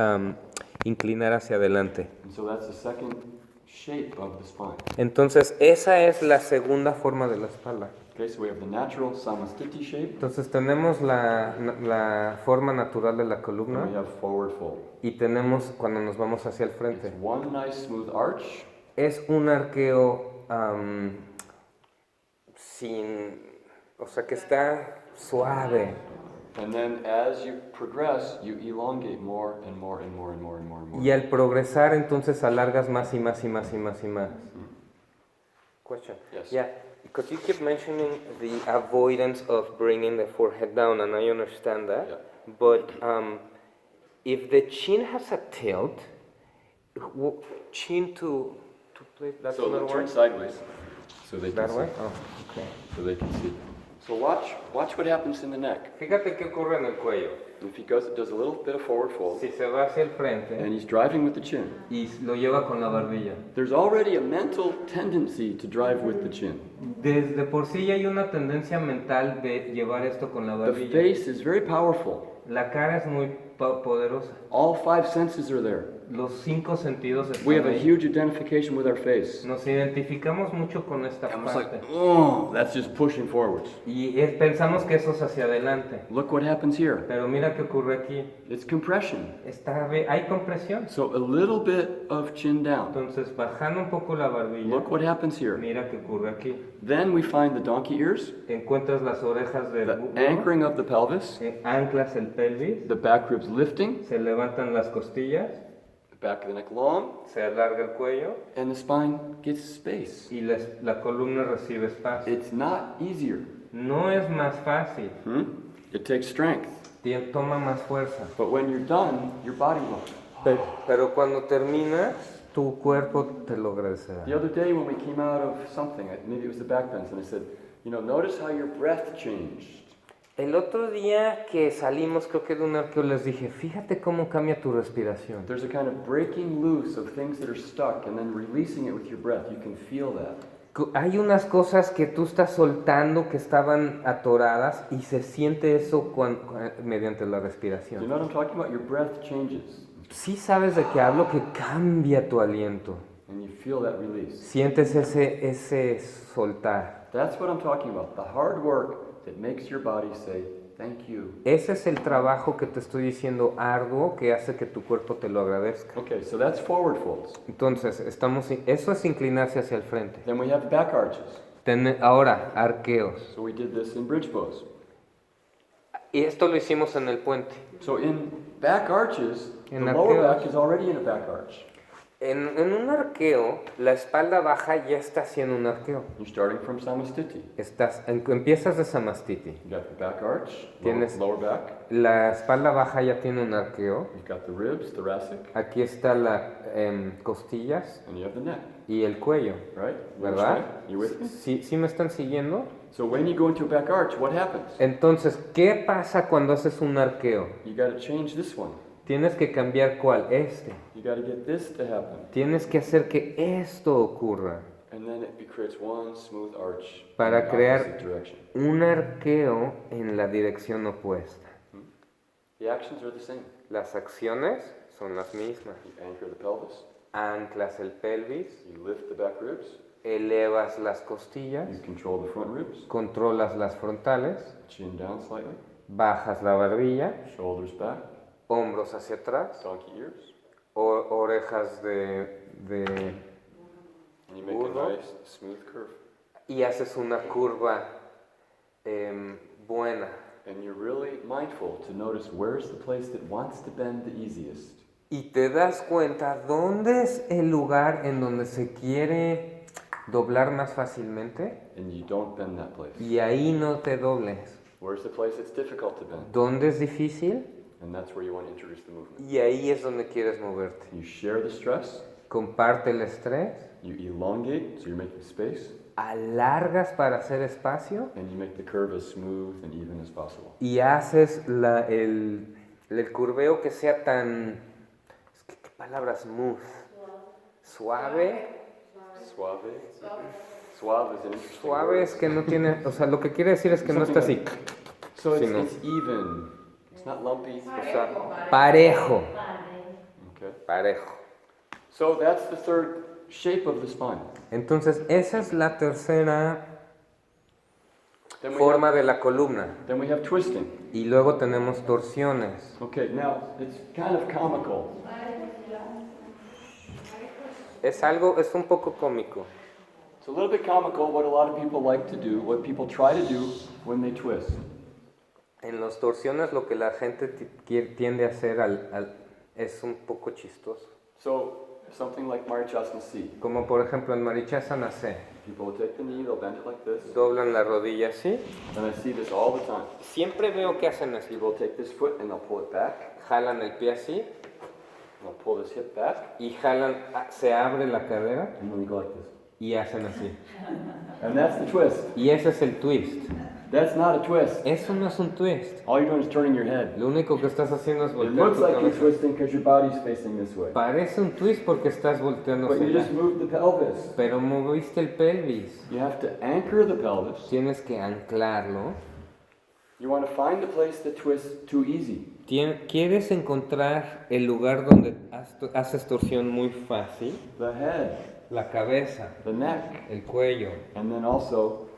Speaker 2: inclinar hacia adelante.
Speaker 1: And so that's the second shape of the spine.
Speaker 2: Entonces, esa es la segunda forma de la espalda.
Speaker 1: Okay, so we have the natural Samastiti shape,
Speaker 2: Entonces, tenemos la forma natural de la
Speaker 1: and we
Speaker 2: columna
Speaker 1: have forward fold.
Speaker 2: y tenemos cuando nos vamos hacia el
Speaker 1: It's
Speaker 2: frente.
Speaker 1: one nice smooth arch,
Speaker 2: Es un arqueo o sea, que está suave.
Speaker 1: and then as you progress, you elongate more and more and more and more and more and more.
Speaker 2: Y al progresar, entonces alargas más y más y más y más y más. Question.
Speaker 1: Yes.
Speaker 2: Yeah, because you keep mentioning the avoidance of bringing the forehead down, and I understand that.
Speaker 1: Yeah.
Speaker 2: But if the chin has a tilt, chin to place that
Speaker 1: So
Speaker 2: other
Speaker 1: turn
Speaker 2: way.
Speaker 1: sideways, so they can
Speaker 2: That
Speaker 1: see.
Speaker 2: way. Oh, okay.
Speaker 1: So they can see. So watch what happens in the neck.
Speaker 2: Fíjate qué ocurre en el cuello.
Speaker 1: If he does a little bit of forward fold,
Speaker 2: Si se va hacia el frente
Speaker 1: and he's driving with the chin,
Speaker 2: y lo lleva con la barbilla.
Speaker 1: there's already a mental tendency to drive with the chin.
Speaker 2: Desde por sí ya hay una tendencia mental de llevar esto con la
Speaker 1: The
Speaker 2: barbilla.
Speaker 1: face is very powerful.
Speaker 2: La cara es muy poderosa.
Speaker 1: All five senses are there.
Speaker 2: Los 5 sentidos
Speaker 1: We
Speaker 2: están
Speaker 1: have a
Speaker 2: ahí.
Speaker 1: huge identification with our face.
Speaker 2: Nos identificamos mucho con esta
Speaker 1: And it's like,
Speaker 2: parte.
Speaker 1: oh, that's just pushing forwards.
Speaker 2: Y pensamos que eso es hacia adelante.
Speaker 1: Look what happens here.
Speaker 2: Pero mira qué ocurre aquí.
Speaker 1: It's compression.
Speaker 2: Hay compresión.
Speaker 1: So a little bit of chin down.
Speaker 2: Entonces, bajando un poco la barbilla,
Speaker 1: Look what happens here.
Speaker 2: mira qué ocurre aquí.
Speaker 1: Then we find the donkey ears,
Speaker 2: Encuentras las orejas del
Speaker 1: the
Speaker 2: burro,
Speaker 1: anchoring of the pelvis,
Speaker 2: anclas el pelvis,
Speaker 1: the back ribs lifting,
Speaker 2: se levantan las costillas,
Speaker 1: the back of the neck long,
Speaker 2: se alarga el cuello
Speaker 1: and the spine gets space.
Speaker 2: y la columna recibe espacio.
Speaker 1: It's not easier.
Speaker 2: No es más fácil,
Speaker 1: It takes strength.
Speaker 2: toma más fuerza.
Speaker 1: But when you're done, your body will.
Speaker 2: Pero cuando terminas, tu cuerpo te lo agradecerá.
Speaker 1: The other day when we came out of something, maybe it was the back bends, and I said, notice how your breath changed.
Speaker 2: El otro día que salimos, creo que de un arqueo, les dije, fíjate cómo cambia tu respiración.
Speaker 1: There's a kind of breaking loose of things that are stuck and then releasing it with your breath. You can feel that.
Speaker 2: Hay unas cosas que tú estás soltando que estaban atoradas y se siente eso mediante la
Speaker 1: Do you
Speaker 2: respiración.
Speaker 1: know what I'm talking about? Your breath changes
Speaker 2: Sí sabes de qué hablo, que cambia tu aliento.
Speaker 1: and you feel that release.
Speaker 2: Sientes ese soltar.
Speaker 1: That's what I'm talking about. The hard work that makes your body say, thank you.
Speaker 2: Ese es el trabajo que te estoy diciendo arduo que hace que tu cuerpo te lo agradezca.
Speaker 1: Okay, so that's forward folds.
Speaker 2: Entonces, eso es inclinarse hacia el frente.
Speaker 1: Then we have back arches.
Speaker 2: Ahora, arqueos.
Speaker 1: So we did this in bridge pose.
Speaker 2: Y esto lo hicimos en el puente.
Speaker 1: So in back arches, the
Speaker 2: En
Speaker 1: lower
Speaker 2: arqueos.
Speaker 1: back is already in a back arch.
Speaker 2: En un arqueo, la espalda baja ya está haciendo un arqueo.
Speaker 1: You're starting from Samastiti.
Speaker 2: Empiezas de Samastiti.
Speaker 1: You got the back arch,
Speaker 2: Tienes-
Speaker 1: lower back.
Speaker 2: La espalda baja ya tiene un arqueo.
Speaker 1: You've got the ribs, thoracic,
Speaker 2: Aquí está las costillas
Speaker 1: and you have the neck,
Speaker 2: y el cuello.
Speaker 1: right? You
Speaker 2: ¿Verdad?
Speaker 1: understand? You with me?
Speaker 2: ¿Sí me están siguiendo?
Speaker 1: So when you go into a back arch, what happens?
Speaker 2: Entonces, ¿qué pasa cuando haces un arqueo?
Speaker 1: You got to change this one.
Speaker 2: Tienes que cambiar cuál, este.
Speaker 1: You got to get this to happen.
Speaker 2: Tienes que hacer que esto ocurra.
Speaker 1: And then it creates one smooth arch
Speaker 2: Para
Speaker 1: in the
Speaker 2: crear-
Speaker 1: opposite direction.
Speaker 2: Un arqueo en la dirección opuesta.
Speaker 1: The actions are the same.
Speaker 2: Las acciones son las mismas.
Speaker 1: You anchor the pelvis,
Speaker 2: Anclas el pelvis,
Speaker 1: you lift the back ribs,
Speaker 2: elevas las costillas,
Speaker 1: you control the front ribs,
Speaker 2: controlas las frontales,
Speaker 1: chin down slightly,
Speaker 2: bajas la barbilla,
Speaker 1: shoulders back,
Speaker 2: hombros hacia atrás,
Speaker 1: donkey ears,
Speaker 2: orejas
Speaker 1: and you make
Speaker 2: Burro.
Speaker 1: a nice smooth curve.
Speaker 2: y haces una curva buena.
Speaker 1: And you're really mindful to notice where's the place that wants to bend the easiest.
Speaker 2: Y te das cuenta dónde es el lugar en donde se quiere doblar más fácilmente
Speaker 1: And you don't bend that place.
Speaker 2: y ahí no te dobles.
Speaker 1: Where's the place that's difficult to bend?
Speaker 2: ¿Dónde es difícil?
Speaker 1: And that's where you want to introduce the movement.
Speaker 2: Y ahí es donde quieres moverte.
Speaker 1: You share the stress,
Speaker 2: Comparte el estrés,
Speaker 1: you elongate, so you're making space,
Speaker 2: alargas para hacer espacio
Speaker 1: and you make the curve as smooth and even as possible.
Speaker 2: y haces el curveo que sea tan... ¿Qué palabra? Smooth. Suave.
Speaker 1: Suave. Suave is an interesting
Speaker 2: Suave
Speaker 1: word.
Speaker 2: es que no tiene... O sea, lo que quiere decir es que no está así.
Speaker 1: So it's,
Speaker 2: Sí, no.
Speaker 1: it's even. It's not lumpy.
Speaker 2: O sea, parejo.
Speaker 1: Okay.
Speaker 2: Parejo.
Speaker 1: So that's the third shape of the spine.
Speaker 2: Entonces, esa es la tercera
Speaker 1: Then we
Speaker 2: forma
Speaker 1: have,
Speaker 2: de la columna.
Speaker 1: then we have twisting.
Speaker 2: Y luego tenemos torsiones.
Speaker 1: Okay, now it's kind of comical.
Speaker 2: Es un poco cómico.
Speaker 1: It's a little bit comical what a lot of people like to do, what people try to do when they twist.
Speaker 2: En las torsiones lo que la gente tiende a hacer es un poco chistoso.
Speaker 1: So something like Marichasana C.
Speaker 2: Como por ejemplo en Marichasana C.
Speaker 1: People will take the knee, they'll bend it like this.
Speaker 2: Doblan la rodilla así.
Speaker 1: And I see this all the time.
Speaker 2: Siempre veo que hacen así.
Speaker 1: People will take this foot and they'll pull it back.
Speaker 2: Jalan el pie así
Speaker 1: They'll pull this hip back.
Speaker 2: y se abre la cadera
Speaker 1: And then you go like this.
Speaker 2: y hacen así.
Speaker 1: And that's the twist.
Speaker 2: Y ese es el twist.
Speaker 1: That's not a twist.
Speaker 2: Eso no es un twist.
Speaker 1: All you're doing is turning your head.
Speaker 2: Lo único que estás haciendo es
Speaker 1: It
Speaker 2: voltear
Speaker 1: looks
Speaker 2: tu
Speaker 1: like you're
Speaker 2: cabeza.
Speaker 1: twisting because your body's facing this way.
Speaker 2: Parece un twist porque estás volteando
Speaker 1: But
Speaker 2: hacia
Speaker 1: you just
Speaker 2: allá.
Speaker 1: moved the pelvis.
Speaker 2: Pero moviste el pelvis.
Speaker 1: You have to anchor the pelvis.
Speaker 2: Tienes que anclarlo.
Speaker 1: You want to find the place that twists too easy.
Speaker 2: Quieres encontrar el lugar donde haces torsión muy fácil.
Speaker 1: The head,
Speaker 2: La cabeza,
Speaker 1: the neck,
Speaker 2: el cuello
Speaker 1: and then also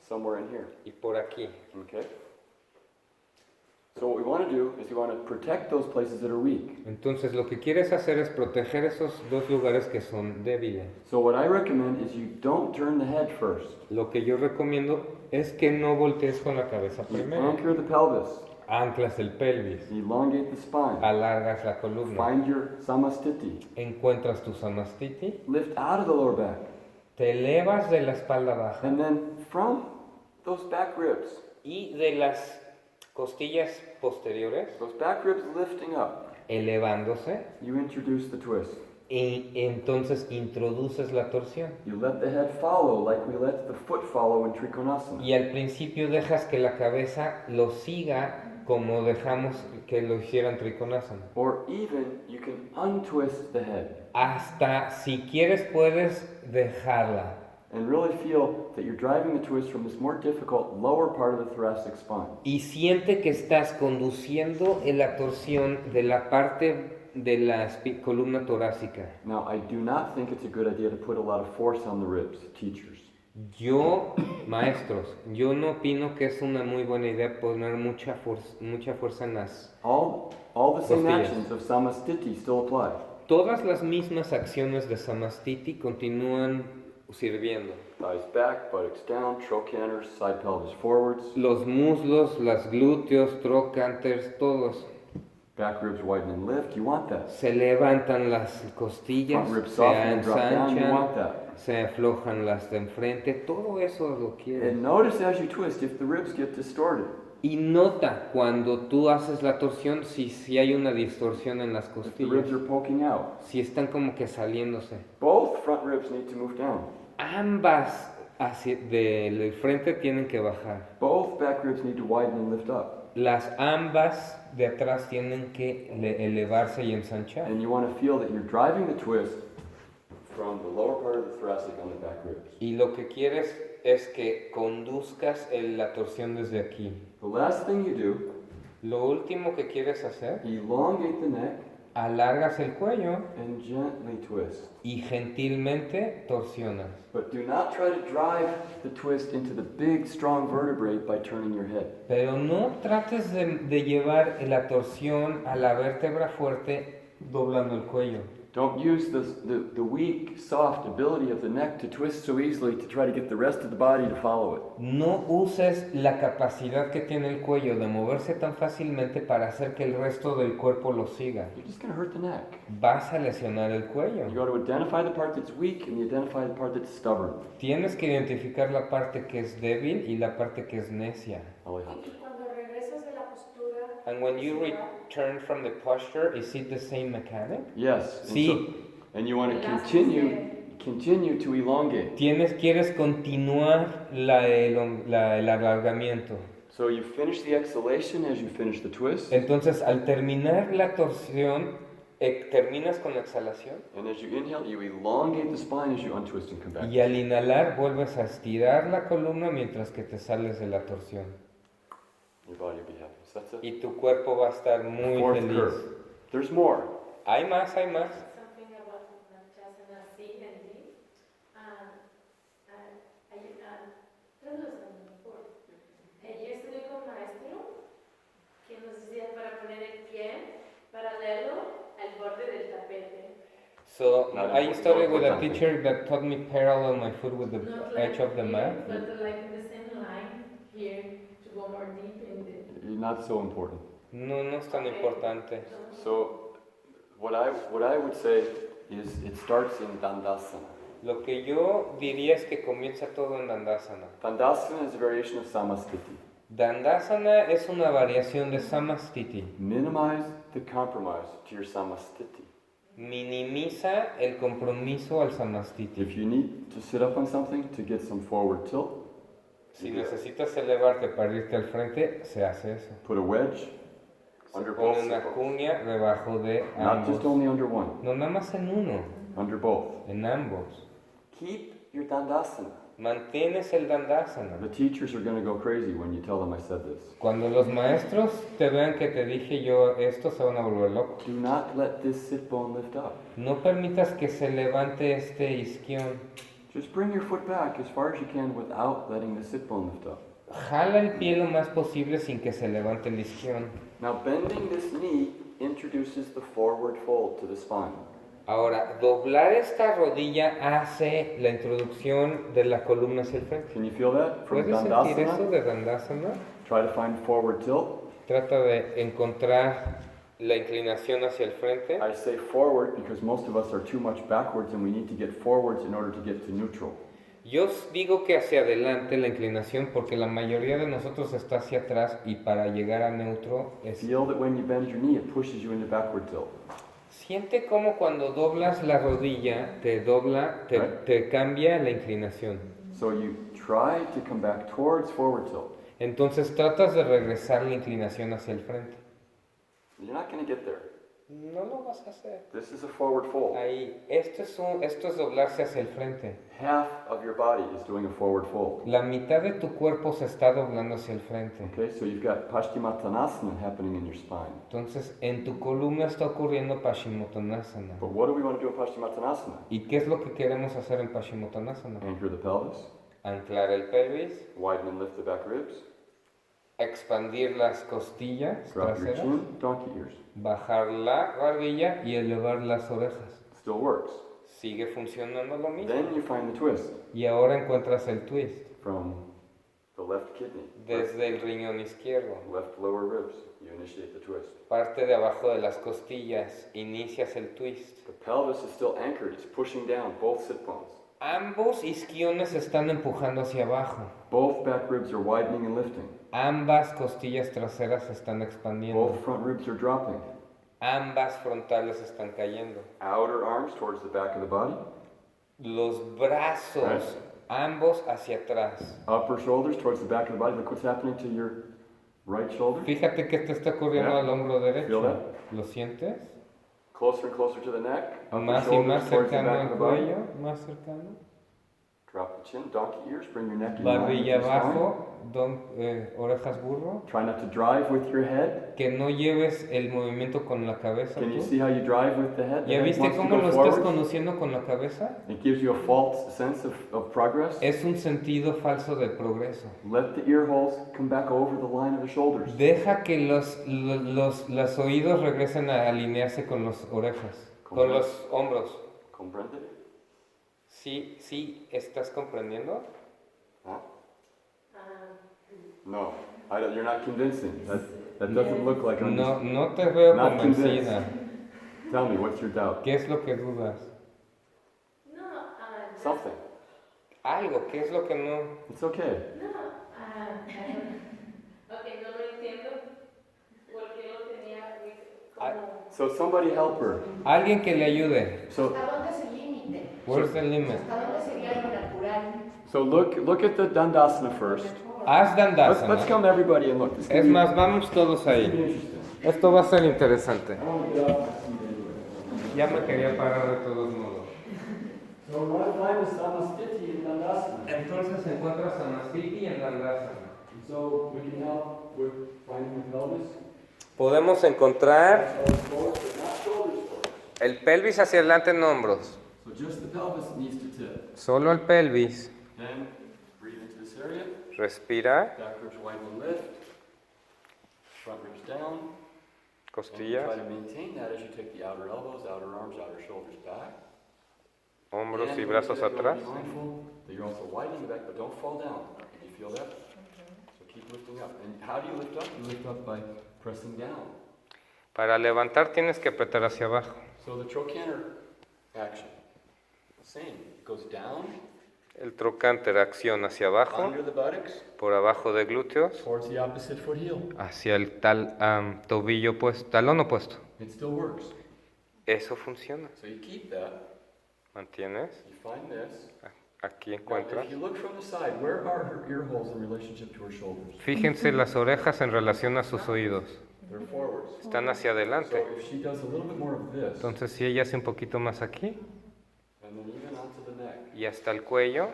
Speaker 1: somewhere in here.
Speaker 2: y por aquí.
Speaker 1: Okay? So what we want to do is you want to protect those places that are weak.
Speaker 2: Entonces lo que quieres hacer es proteger esos dos lugares que son débiles.
Speaker 1: So what I recommend is you don't turn the head first.
Speaker 2: Lo que yo recomiendo es que no voltees con la cabeza
Speaker 1: You
Speaker 2: primero.
Speaker 1: anchor the pelvis,
Speaker 2: Anclas el pelvis,
Speaker 1: elongate the spine,
Speaker 2: alargas la columna,
Speaker 1: find your samastiti,
Speaker 2: encuentras tu samastiti,
Speaker 1: lift out of the lower back,
Speaker 2: te elevas de la espalda baja
Speaker 1: and then from those back ribs,
Speaker 2: y de las costillas posteriores,
Speaker 1: those back ribs lifting up,
Speaker 2: elevándose,
Speaker 1: you introduce the twist.
Speaker 2: y entonces introduces la torsión.
Speaker 1: You let the head follow like we let the foot follow in Trikonasana.
Speaker 2: Y al principio dejas que la cabeza lo siga como dejamos que lo hicieran Trikonasana.
Speaker 1: Or even you can untwist the head
Speaker 2: Hasta si quieres puedes dejarla
Speaker 1: and really feel that you're driving the twist from this more difficult lower part of the thoracic spine.
Speaker 2: y siente que estás conduciendo en la torsión de la parte de la columna torácica.
Speaker 1: Now, I do not think it's a good idea to put a lot of force on the ribs, teachers.
Speaker 2: Yo, maestros, yo no opino que es una muy buena idea poner mucha fuerza en las...
Speaker 1: All the same
Speaker 2: Costillas.
Speaker 1: actions of Samastiti still apply.
Speaker 2: Todas las mismas acciones de Samastiti continúan sirviendo.
Speaker 1: Thighs back, buttocks down, trochanters, side pelvis forwards,
Speaker 2: Los muslos, las glúteos, trochanters, todos
Speaker 1: back ribs widen and lift. You want that.
Speaker 2: se levantan las costillas,
Speaker 1: Front ribs
Speaker 2: se
Speaker 1: soften and drop down. You
Speaker 2: ensanchan,
Speaker 1: want that.
Speaker 2: se aflojan las de enfrente, todo eso lo quiero.
Speaker 1: And notice as you twist if the ribs get distorted.
Speaker 2: Y nota cuando tú haces la torsión si hay una distorsión en las
Speaker 1: If the
Speaker 2: costillas,
Speaker 1: ribs are poking out.
Speaker 2: si están como que saliéndose.
Speaker 1: Both front ribs need to move down.
Speaker 2: Ambas del frente tienen que bajar.
Speaker 1: Both back ribs need to widen and lift up.
Speaker 2: Las ambas de atrás tienen que elevarse y ensanchar.
Speaker 1: And you want to feel that you're driving the twist from the lower part of the thoracic on the back ribs.
Speaker 2: Y lo que quieres es que conduzcas la torsión desde aquí.
Speaker 1: The last thing you do,
Speaker 2: Lo último que quieres hacer,
Speaker 1: elongate the neck
Speaker 2: alargas el cuello
Speaker 1: and gently twist.
Speaker 2: y gentilmente torsionas.
Speaker 1: But do not try to drive the twist into the big, strong vertebrae by turning your head.
Speaker 2: Pero no trates de llevar la torsión a la vértebra fuerte doblando el cuello.
Speaker 1: Don't use the weak, soft ability of the neck to twist so easily to try to get the rest of the body to follow it.
Speaker 2: No uses la capacidad que tiene el cuello de moverse tan fácilmente para hacer que el resto del cuerpo lo siga.
Speaker 1: You're just going to hurt the neck.
Speaker 2: Vas a lesionar el cuello.
Speaker 1: You got to identify the part that's weak and you identify the part that's stubborn.
Speaker 2: Tienes que identificar la parte que es débil y la parte que es necia.
Speaker 1: Alejandro.
Speaker 3: Y cuando regresas de la postura,
Speaker 2: And when you return from the posture, is it the same mechanic?
Speaker 1: Yes. And,
Speaker 2: Sí.
Speaker 1: and you want to continue to elongate.
Speaker 2: Quieres continuar el alargamiento.
Speaker 1: So you finish the exhalation as you finish the twist.
Speaker 2: Entonces, al terminar la torsión, terminas con la exhalación.
Speaker 1: And as you inhale, you elongate the spine as you untwist and come back.
Speaker 2: Y al inhalar, vuelves a estirar la columna mientras que te sales de la torsión.
Speaker 1: Your body will be happy. So that's it.
Speaker 2: Y tu cuerpo va a estar muy
Speaker 1: Fourth
Speaker 2: feliz.
Speaker 1: curve. There's more.
Speaker 2: Hay más.
Speaker 3: something about Nachasana C and D. Tradúceme, por favor. Ayer estuve con un maestro que nos decía para poner el pie paralelo al borde del tapete.
Speaker 2: So
Speaker 1: Not
Speaker 2: I studied with a
Speaker 1: importante.
Speaker 2: teacher that taught me parallel my foot with the
Speaker 3: Not
Speaker 2: edge of the
Speaker 3: here,
Speaker 2: mat.
Speaker 3: but like in the same line here to go more deep in the.
Speaker 1: Not so important.
Speaker 2: No es tan importante.
Speaker 1: So what I would say is it starts in Dandasana.
Speaker 2: Lo que yo diría es que comienza todo en Dandasana.
Speaker 1: Dandasana is a variation of Samastiti.
Speaker 2: Dandasana es una variación de Samastiti.
Speaker 1: Minimize the compromise to your Samastiti.
Speaker 2: Minimiza el compromiso al Samastiti.
Speaker 1: If you need to sit up on something to get some forward tilt,
Speaker 2: Si necesitas elevarte para irte al frente, se hace eso.
Speaker 1: put a wedge
Speaker 2: Se
Speaker 1: under both
Speaker 2: pone una
Speaker 1: sipples.
Speaker 2: cuña debajo de
Speaker 1: Not just
Speaker 2: ambos.
Speaker 1: only under one,
Speaker 2: No nada más en uno,
Speaker 1: under both.
Speaker 2: en ambos.
Speaker 1: Keep your Dandasana.
Speaker 2: Mantienes el Dandasana.
Speaker 1: The teachers are going to go crazy when you tell them I said this.
Speaker 2: Cuando los maestros te vean que te dije yo esto, se van a volver locos.
Speaker 1: Do not let this sit bone lift up.
Speaker 2: No permitas que se levante este isquión.
Speaker 1: Just bring your foot back as far as you can without letting the sit bone lift up.
Speaker 2: Jala el pie lo más posible sin que se levante el isquión.
Speaker 1: Now, bending this knee introduces the forward fold to the spine.
Speaker 2: Ahora, doblar esta rodilla hace la introducción de la columna hacia el frente.
Speaker 1: Can you feel that? From
Speaker 2: ¿Puedes sentir eso
Speaker 1: Dandasana,
Speaker 2: de Dandasana?
Speaker 1: try to find forward tilt.
Speaker 2: Trata de encontrar la inclinación hacia el frente.
Speaker 1: I say forward because most of us are too much backwards and we need to get forwards in order to get to neutral.
Speaker 2: Yo digo que hacia adelante la inclinación porque la mayoría de nosotros está hacia atrás y para llegar a neutro es...
Speaker 1: Feel that when you bend your knee, it pushes you into backward tilt.
Speaker 2: Siente como cuando doblas la rodilla, te cambia la inclinación.
Speaker 1: So you try to come back towards forward tilt.
Speaker 2: Entonces tratas de regresar la inclinación hacia el frente.
Speaker 1: You're not going to get there.
Speaker 2: No lo vas a hacer.
Speaker 1: This is a forward fold.
Speaker 2: Ahí, esto es doblarse hacia el frente.
Speaker 1: Half of your body is doing a forward fold.
Speaker 2: La mitad de tu cuerpo se está doblando hacia el frente.
Speaker 1: Okay, so you've got Paschimottanasana happening in your spine.
Speaker 2: Entonces, en tu columna está ocurriendo Paschimottanasana.
Speaker 1: But what do we want to do in Paschimottanasana?
Speaker 2: ¿Y qué es lo que queremos hacer en Paschimottanasana?
Speaker 1: Anchor the pelvis,
Speaker 2: Anclar el pelvis,
Speaker 1: widen and lift the back ribs,
Speaker 2: expandir las costillas
Speaker 1: drop your
Speaker 2: traseras,
Speaker 1: chin, donkey ears.
Speaker 2: bajar la barbilla y elevar las orejas.
Speaker 1: Still works.
Speaker 2: Sigue funcionando lo mismo.
Speaker 1: Then you find the twist
Speaker 2: Y ahora encuentras el twist
Speaker 1: from the left kidney,
Speaker 2: desde el riñón izquierdo.
Speaker 1: left lower ribs. You initiate the twist.
Speaker 2: Parte de abajo de las costillas, inicias el twist.
Speaker 1: The pelvis is still anchored. It's pushing down both sit bones.
Speaker 2: Ambos isquiones se están empujando hacia abajo.
Speaker 1: Both back ribs are widening and lifting.
Speaker 2: Ambas costillas traseras se están expandiendo.
Speaker 1: Both front ribs are dropping.
Speaker 2: Ambas frontales están cayendo.
Speaker 1: Outer arms towards the back of the body.
Speaker 2: Los brazos, ambos hacia atrás.
Speaker 1: Upper shoulders towards the back of the body. Look what's happening to your right shoulder.
Speaker 2: Fíjate que te está ocurriendo
Speaker 1: Yeah.
Speaker 2: al hombro
Speaker 1: Feel
Speaker 2: derecho.
Speaker 1: that?
Speaker 2: ¿Lo sientes?
Speaker 1: Closer and closer to the neck. Upper
Speaker 2: Más y
Speaker 1: shoulders
Speaker 2: más
Speaker 1: towards the
Speaker 2: cercano
Speaker 1: back of
Speaker 2: al
Speaker 1: the body.
Speaker 2: cuello, más cercano.
Speaker 1: Drop the chin, donkey ears. Bring your neck in line with
Speaker 2: Barbilla
Speaker 1: your spine.
Speaker 2: abajo, orejas burro.
Speaker 1: Try not to drive with your head.
Speaker 2: Que no lleves el movimiento con la cabeza.
Speaker 1: Can you
Speaker 2: tú.
Speaker 1: see how you drive with the head? The
Speaker 2: ¿Ya
Speaker 1: head
Speaker 2: viste
Speaker 1: wants to
Speaker 2: cómo
Speaker 1: go
Speaker 2: lo estás
Speaker 1: forward.
Speaker 2: conduciendo con la cabeza?
Speaker 1: It gives you a false sense of progress.
Speaker 2: Es un sentido falso de progreso.
Speaker 1: Let the ear holes come back over the line of the shoulders.
Speaker 2: Deja que los oídos regresen a alinearse con las orejas, con los hombros.
Speaker 1: Comprende?
Speaker 2: ¿Sí estás comprendiendo?
Speaker 1: Huh? No, you're not convincing. That doesn't look like
Speaker 2: No, no te veo
Speaker 1: Not
Speaker 2: convencida.
Speaker 1: Tell me, what's your doubt?
Speaker 2: ¿Qué es lo que dudas?
Speaker 3: No,
Speaker 1: Something.
Speaker 2: Algo, ¿qué es lo que no?
Speaker 1: It's okay.
Speaker 3: no, ok, no lo entiendo porque lo tenía como...
Speaker 1: So somebody help her.
Speaker 2: Alguien que le ayude.
Speaker 1: So
Speaker 4: ¿Hasta dónde es el límite?
Speaker 2: Where's the limit?
Speaker 4: ¿Hasta dónde sería lo natural?
Speaker 1: so look at the Dandasana first.
Speaker 2: Haz
Speaker 1: Let's
Speaker 2: dandasana.
Speaker 1: come everybody and look. This
Speaker 2: Es
Speaker 1: can
Speaker 2: más, vamos todos
Speaker 1: be
Speaker 2: ahí.
Speaker 1: interesting.
Speaker 2: Esto va a ser interesante.
Speaker 1: I want to get off my seat anyway.
Speaker 2: Ya me quería parar de todos modos.
Speaker 1: So we want to find the Samastiti in Dandasana.
Speaker 2: Entonces encuentras a Samastiti en dandasana.
Speaker 1: And so we can help with finding the pelvis.
Speaker 2: Podemos encontrar
Speaker 1: Pelvis forward, but not shoulders forward.
Speaker 2: el pelvis hacia adelante en hombros.
Speaker 1: So just the pelvis needs to tip.
Speaker 2: Solo el pelvis.
Speaker 1: Then breathe into this area.
Speaker 2: Respira.
Speaker 1: Back ribs widen and lift. Front ribs down. And
Speaker 2: Costillas,
Speaker 1: try to maintain that as you take the outer elbows, outer arms, outer shoulders back.
Speaker 2: hombros
Speaker 1: And
Speaker 2: y
Speaker 1: when you
Speaker 2: brazos
Speaker 1: do that,
Speaker 2: atrás.
Speaker 1: Be mindful that you're also widening the back, but don't fall down. Can you feel that? So keep lifting up. And how do you lift up? You lift up by pressing down.
Speaker 2: Para levantar tienes que apretar hacia abajo.
Speaker 1: So the trochanter action, same. It goes down,
Speaker 2: El trocánter acción hacia abajo,
Speaker 1: under the buttocks,
Speaker 2: por abajo de glúteos,
Speaker 1: towards the opposite foot heel.
Speaker 2: hacia el tobillo opuesto, talón opuesto.
Speaker 1: It still works.
Speaker 2: Eso funciona.
Speaker 1: So you keep that.
Speaker 2: ¿Mantienes?
Speaker 1: You find this.
Speaker 2: Aquí
Speaker 1: Now,
Speaker 2: encuentras.
Speaker 1: if you look from the side, where are her ear holes in relationship to her shoulders?
Speaker 2: Fíjense las orejas en relación a sus oídos.
Speaker 1: They're forwards.
Speaker 2: Están hacia
Speaker 1: So
Speaker 2: adelante.
Speaker 1: if she does a little bit more of this,
Speaker 2: Entonces si ella hace un poquito más aquí
Speaker 1: and then even onto the neck,
Speaker 2: y hasta el cuello,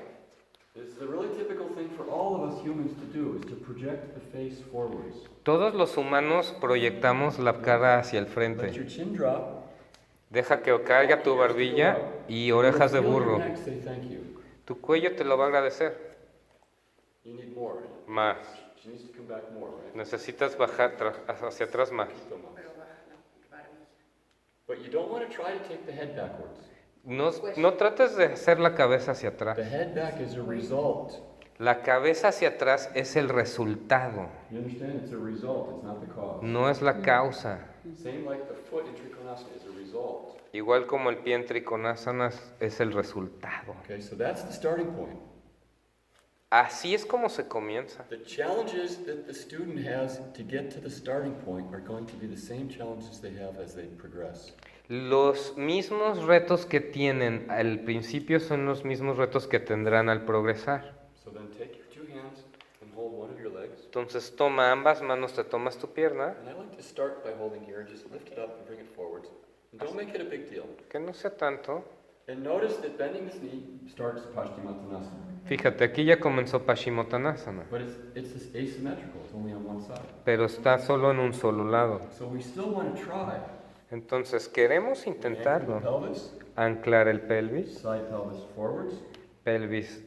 Speaker 1: this is a really typical thing for all of us humans to do, is to project the face forwards.
Speaker 2: todos los humanos proyectamos la cara hacia el
Speaker 1: Let
Speaker 2: frente.
Speaker 1: your chin drop.
Speaker 2: Deja que caiga tu barbilla y orejas de
Speaker 1: Feel your
Speaker 2: burro.
Speaker 1: neck say thank you.
Speaker 2: Tu cuello te lo va a agradecer.
Speaker 1: You need more.
Speaker 2: Más.
Speaker 1: She needs to come back more, right?
Speaker 2: Necesitas bajar hacia atrás más.
Speaker 1: Poquito más. But you don't want to try to take the head backwards.
Speaker 2: No trates de hacer la cabeza hacia atrás.
Speaker 1: The head back is a result.
Speaker 2: La cabeza hacia atrás es el resultado,
Speaker 1: You understand? It's a result. It's not the cause.
Speaker 2: no es la causa.
Speaker 1: Same like the foot in Trikonasana is a result.
Speaker 2: Igual como el pie en Trikonasana es el resultado.
Speaker 1: Okay, so that's the starting point.
Speaker 2: Así es como se comienza.
Speaker 1: The challenges that the student has to get to the starting point are going to be the same challenges they have as they progress.
Speaker 2: Los mismos retos que tienen al principio son los mismos retos que tendrán al progresar.
Speaker 1: So then take your two hands and hold one of your legs.
Speaker 2: Entonces toma ambas manos, te tomas tu pierna,
Speaker 1: And I like to start by holding here and just lift it up and bring it forwards. And don't make it a big deal.
Speaker 2: que no sea tanto.
Speaker 1: And notice that bending this knee starts Paschimottanasana.
Speaker 2: Fíjate, aquí ya comenzó Paschimottanasana,
Speaker 1: But it's asymmetrical, it's only on one side.
Speaker 2: pero está solo en un solo lado.
Speaker 1: So we still want to try.
Speaker 2: Entonces queremos
Speaker 1: Anchor the
Speaker 2: intentarlo.
Speaker 1: pelvis,
Speaker 2: Anclar el pelvis,
Speaker 1: side pelvis forwards,
Speaker 2: pelvis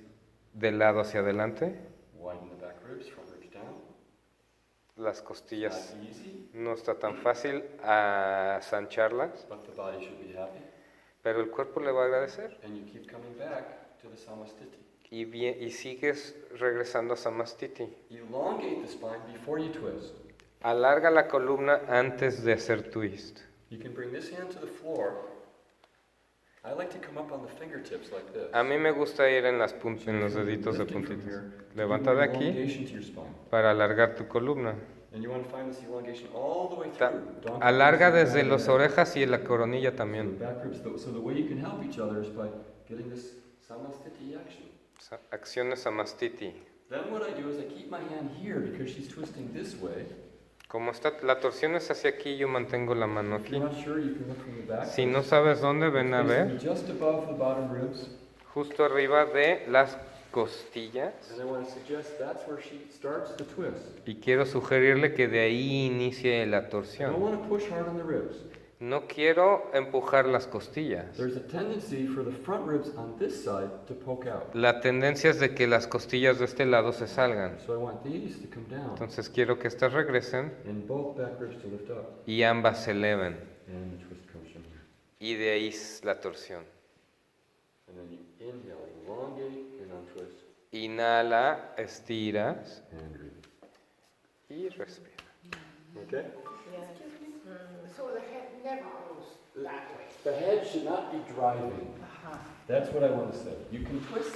Speaker 2: del lado hacia adelante,
Speaker 1: widen the back ribs, front ribs down.
Speaker 2: las costillas.
Speaker 1: Not easy,
Speaker 2: No está tan fácil asancharlas,
Speaker 1: but the body should be happy.
Speaker 2: pero el cuerpo le va a agradecer.
Speaker 1: And you keep coming back to the Samastiti.
Speaker 2: Y sigues regresando a Samastiti.
Speaker 1: Elongate the spine before you twist.
Speaker 2: Alarga la columna antes de hacer twist.
Speaker 1: You can bring this hand to the floor. I like to come up on the fingertips like this.
Speaker 2: A mí me gusta ir en los deditos de
Speaker 1: Lifting from
Speaker 2: puntitas.
Speaker 1: here,
Speaker 2: Levanta de aquí
Speaker 1: elongation to your spine.
Speaker 2: para alargar tu columna.
Speaker 1: And you want to find this elongation all the way
Speaker 2: Ta-
Speaker 1: through. Don't
Speaker 2: Alarga
Speaker 1: focus on
Speaker 2: desde
Speaker 1: the
Speaker 2: las
Speaker 1: back.
Speaker 2: orejas y la coronilla
Speaker 1: So
Speaker 2: también.
Speaker 1: the back ribs. So the way you can help each other is by getting this Samastiti action.
Speaker 2: Acciones Samastiti.
Speaker 1: Then what I do is I keep my hand here because she's twisting this way.
Speaker 2: Como está, la torsión es hacia aquí, yo mantengo la mano
Speaker 1: If
Speaker 2: aquí.
Speaker 1: you're not sure, you can look from the back.
Speaker 2: Si no sabes dónde, ven a
Speaker 1: It's
Speaker 2: ver.
Speaker 1: basically just above the bottom ribs.
Speaker 2: Justo arriba de las costillas.
Speaker 1: And I want to suggest that's where she starts the twist.
Speaker 2: Y quiero sugerirle que de ahí inicie la
Speaker 1: I don't
Speaker 2: torsión.
Speaker 1: want to push hard on the ribs.
Speaker 2: No quiero empujar las costillas.
Speaker 1: There's a tendency for the front ribs on this side to poke out.
Speaker 2: La tendencia es de que las costillas de este lado se salgan.
Speaker 1: So I want these to come down
Speaker 2: Entonces quiero que estas regresen
Speaker 1: and both back ribs to lift up.
Speaker 2: y ambas se eleven.
Speaker 1: And the twist comes from here.
Speaker 2: Y de ahí la torsión.
Speaker 1: And then you inhale, elongate and untwist
Speaker 2: Inhala, estiras
Speaker 1: and breathe.
Speaker 2: y respira.
Speaker 1: Okay?
Speaker 5: So the head never goes that way.
Speaker 1: The head should not be driving. That's what I want to say. You can twist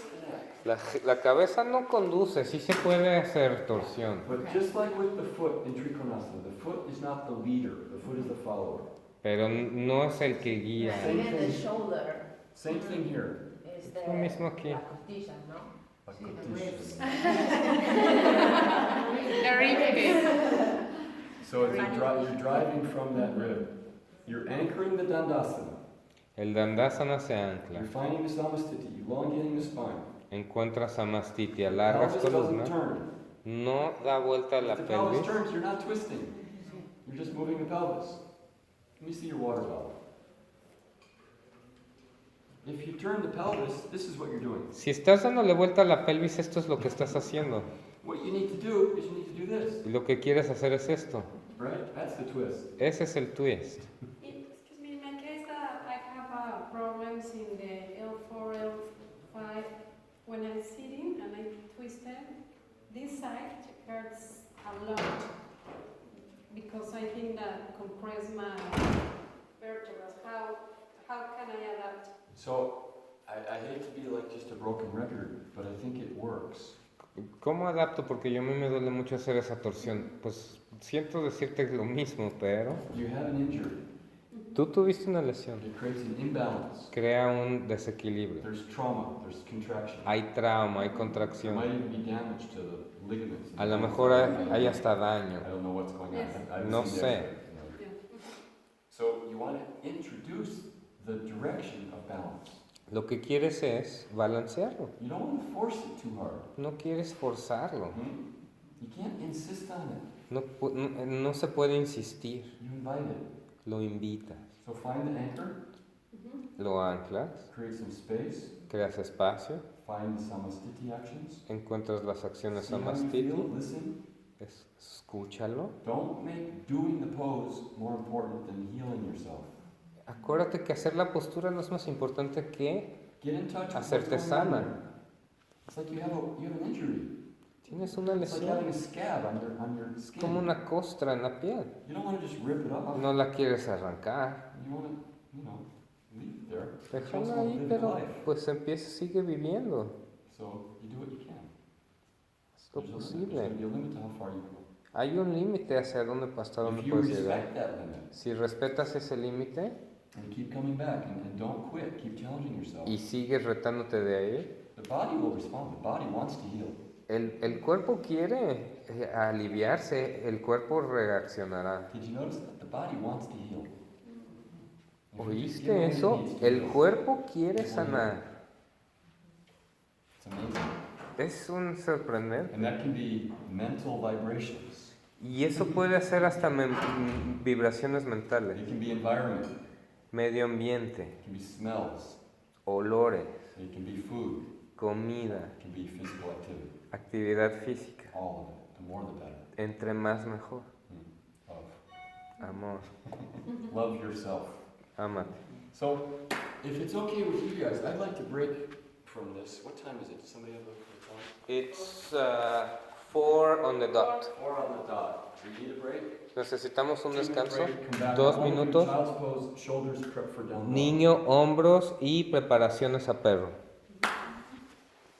Speaker 1: the neck.
Speaker 2: La cabeza no conduce, sí se puede hacer torsión.
Speaker 1: But just like with the foot in Trikonasana, the foot is not the leader, the foot is the follower.
Speaker 2: Pero no es el que guía.
Speaker 1: Same
Speaker 5: And then the
Speaker 1: thing.
Speaker 5: shoulder
Speaker 1: Same thing here.
Speaker 5: is
Speaker 2: Lo mismo aquí.
Speaker 5: la costilla, ¿no?
Speaker 1: A
Speaker 5: Sí, the
Speaker 1: condition. So if you're driving from that rib, you're anchoring the Dandasana.
Speaker 2: El Dandasana se
Speaker 1: You're
Speaker 2: ancla.
Speaker 1: finding the Samastiti, elongating the spine.
Speaker 2: Encuentras Samastiti,
Speaker 1: The
Speaker 2: alargas
Speaker 1: pelvis doesn't
Speaker 2: columna.
Speaker 1: turn.
Speaker 2: No da vuelta a la
Speaker 1: If the pelvis
Speaker 2: pelvis.
Speaker 1: turns, you're not twisting. You're just moving the pelvis. Let me see your water bottle. If you turn the pelvis, this is what you're doing.
Speaker 2: Si estás dándole vuelta a la pelvis, esto es lo que estás haciendo.
Speaker 1: What you need to do is you need to do this,
Speaker 2: Y lo que quieres hacer es esto.
Speaker 1: right? That's the twist.
Speaker 2: Ese es el twist.
Speaker 6: Excuse me, in my case, I have problems in the L4, L5 when I'm sitting and I twist it. This side hurts a lot because I think that compress my vertebrae. How can I adapt?
Speaker 1: So, I hate to be like just a broken record, but I think it works.
Speaker 2: ¿Cómo adapto? Porque yo a mí me duele mucho hacer esa torsión. Pues siento decirte lo mismo, pero
Speaker 1: You have an injury.
Speaker 2: tú tuviste una lesión.
Speaker 1: It creates an imbalance.
Speaker 2: Crea un desequilibrio.
Speaker 1: There's trauma, there's contraction.
Speaker 2: Hay trauma, hay
Speaker 1: There
Speaker 2: contracción.
Speaker 1: might even be damage to the ligaments.
Speaker 2: A lo mejor hay hasta daño.
Speaker 1: I don't know what's going on.
Speaker 6: Yes.
Speaker 1: I haven't
Speaker 2: No
Speaker 1: seen
Speaker 2: sé.
Speaker 1: the X-ray, you know. So you want to introduce the direction of balance.
Speaker 2: Lo que quieres es balancearlo.
Speaker 1: You don't want to force it too hard.
Speaker 2: No quieres forzarlo.
Speaker 1: Hmm? You can't insist on it.
Speaker 2: No se puede insistir.
Speaker 1: You invite it.
Speaker 2: Lo invitas.
Speaker 1: So find the anchor,
Speaker 2: Lo anclas.
Speaker 1: create some space,
Speaker 2: Creas espacio.
Speaker 1: find the samastiti actions.
Speaker 2: Encuentras las acciones
Speaker 1: See how you
Speaker 2: Samastiti.
Speaker 1: feel, listen.
Speaker 2: Escúchalo.
Speaker 1: Don't make doing the pose more important than healing yourself.
Speaker 2: Acuérdate que hacer la postura no es más importante que
Speaker 1: Get in touch with what's
Speaker 2: hacerte
Speaker 1: going on
Speaker 2: sana.
Speaker 1: there. It's like you have an injury.
Speaker 2: Tienes una
Speaker 1: It's like having a
Speaker 2: lesión,
Speaker 1: scab on your skin.
Speaker 2: como una costra en la piel.
Speaker 1: You don't want to just rip it off.
Speaker 2: No la quieres arrancar.
Speaker 1: You want to, leave it there. You're supposed
Speaker 2: Déjala
Speaker 1: to
Speaker 2: ahí,
Speaker 1: live
Speaker 2: pero
Speaker 1: life.
Speaker 2: pues empieza, sigue viviendo.
Speaker 1: So you do what you can.
Speaker 2: Es lo
Speaker 1: There's going to
Speaker 2: posible.
Speaker 1: be a limit to how far you go.
Speaker 2: Hay un límite hasta dónde
Speaker 1: If
Speaker 2: puedes
Speaker 1: you
Speaker 2: llegar.
Speaker 1: respect that limit,
Speaker 2: Si respetas ese límite,
Speaker 1: And keep coming back and don't quit. Keep challenging yourself.
Speaker 2: y sigues retándote de ahí,
Speaker 1: The body will respond. The body wants to heal.
Speaker 2: el cuerpo quiere aliviarse, el cuerpo reaccionará.
Speaker 1: Did you notice that? The body wants to heal. If you just give
Speaker 2: ¿Oíste
Speaker 1: it what it
Speaker 2: eso?
Speaker 1: needs to
Speaker 2: El
Speaker 1: heal,
Speaker 2: cuerpo quiere sanar.
Speaker 1: it's amazing.
Speaker 2: Es un sorprendente.
Speaker 1: And that can be mental vibrations.
Speaker 2: Y eso puede hacer hasta vibraciones mentales,
Speaker 1: It can be environment.
Speaker 2: medio ambiente,
Speaker 1: It can be smells.
Speaker 2: olores,
Speaker 1: It can be food.
Speaker 2: comida,
Speaker 1: It can be physical activity.
Speaker 2: actividad física.
Speaker 1: All of it. The more the better.
Speaker 2: Entre más mejor.
Speaker 1: Love.
Speaker 2: Amor,
Speaker 1: Love yourself.
Speaker 2: ámate.
Speaker 1: So, if it's okay with you guys, I'd like to break from this. What time is it? Does somebody have a time?
Speaker 2: It's 4 on the dot.
Speaker 1: 4 on the dot. We need a break.
Speaker 2: Necesitamos un
Speaker 1: 2 minute
Speaker 2: descanso.
Speaker 1: break, come back.
Speaker 2: 2
Speaker 1: I want to do
Speaker 2: minutos.
Speaker 1: Child's pose, shoulders prep for down dog.
Speaker 2: Niño, hombros y preparaciones a perro.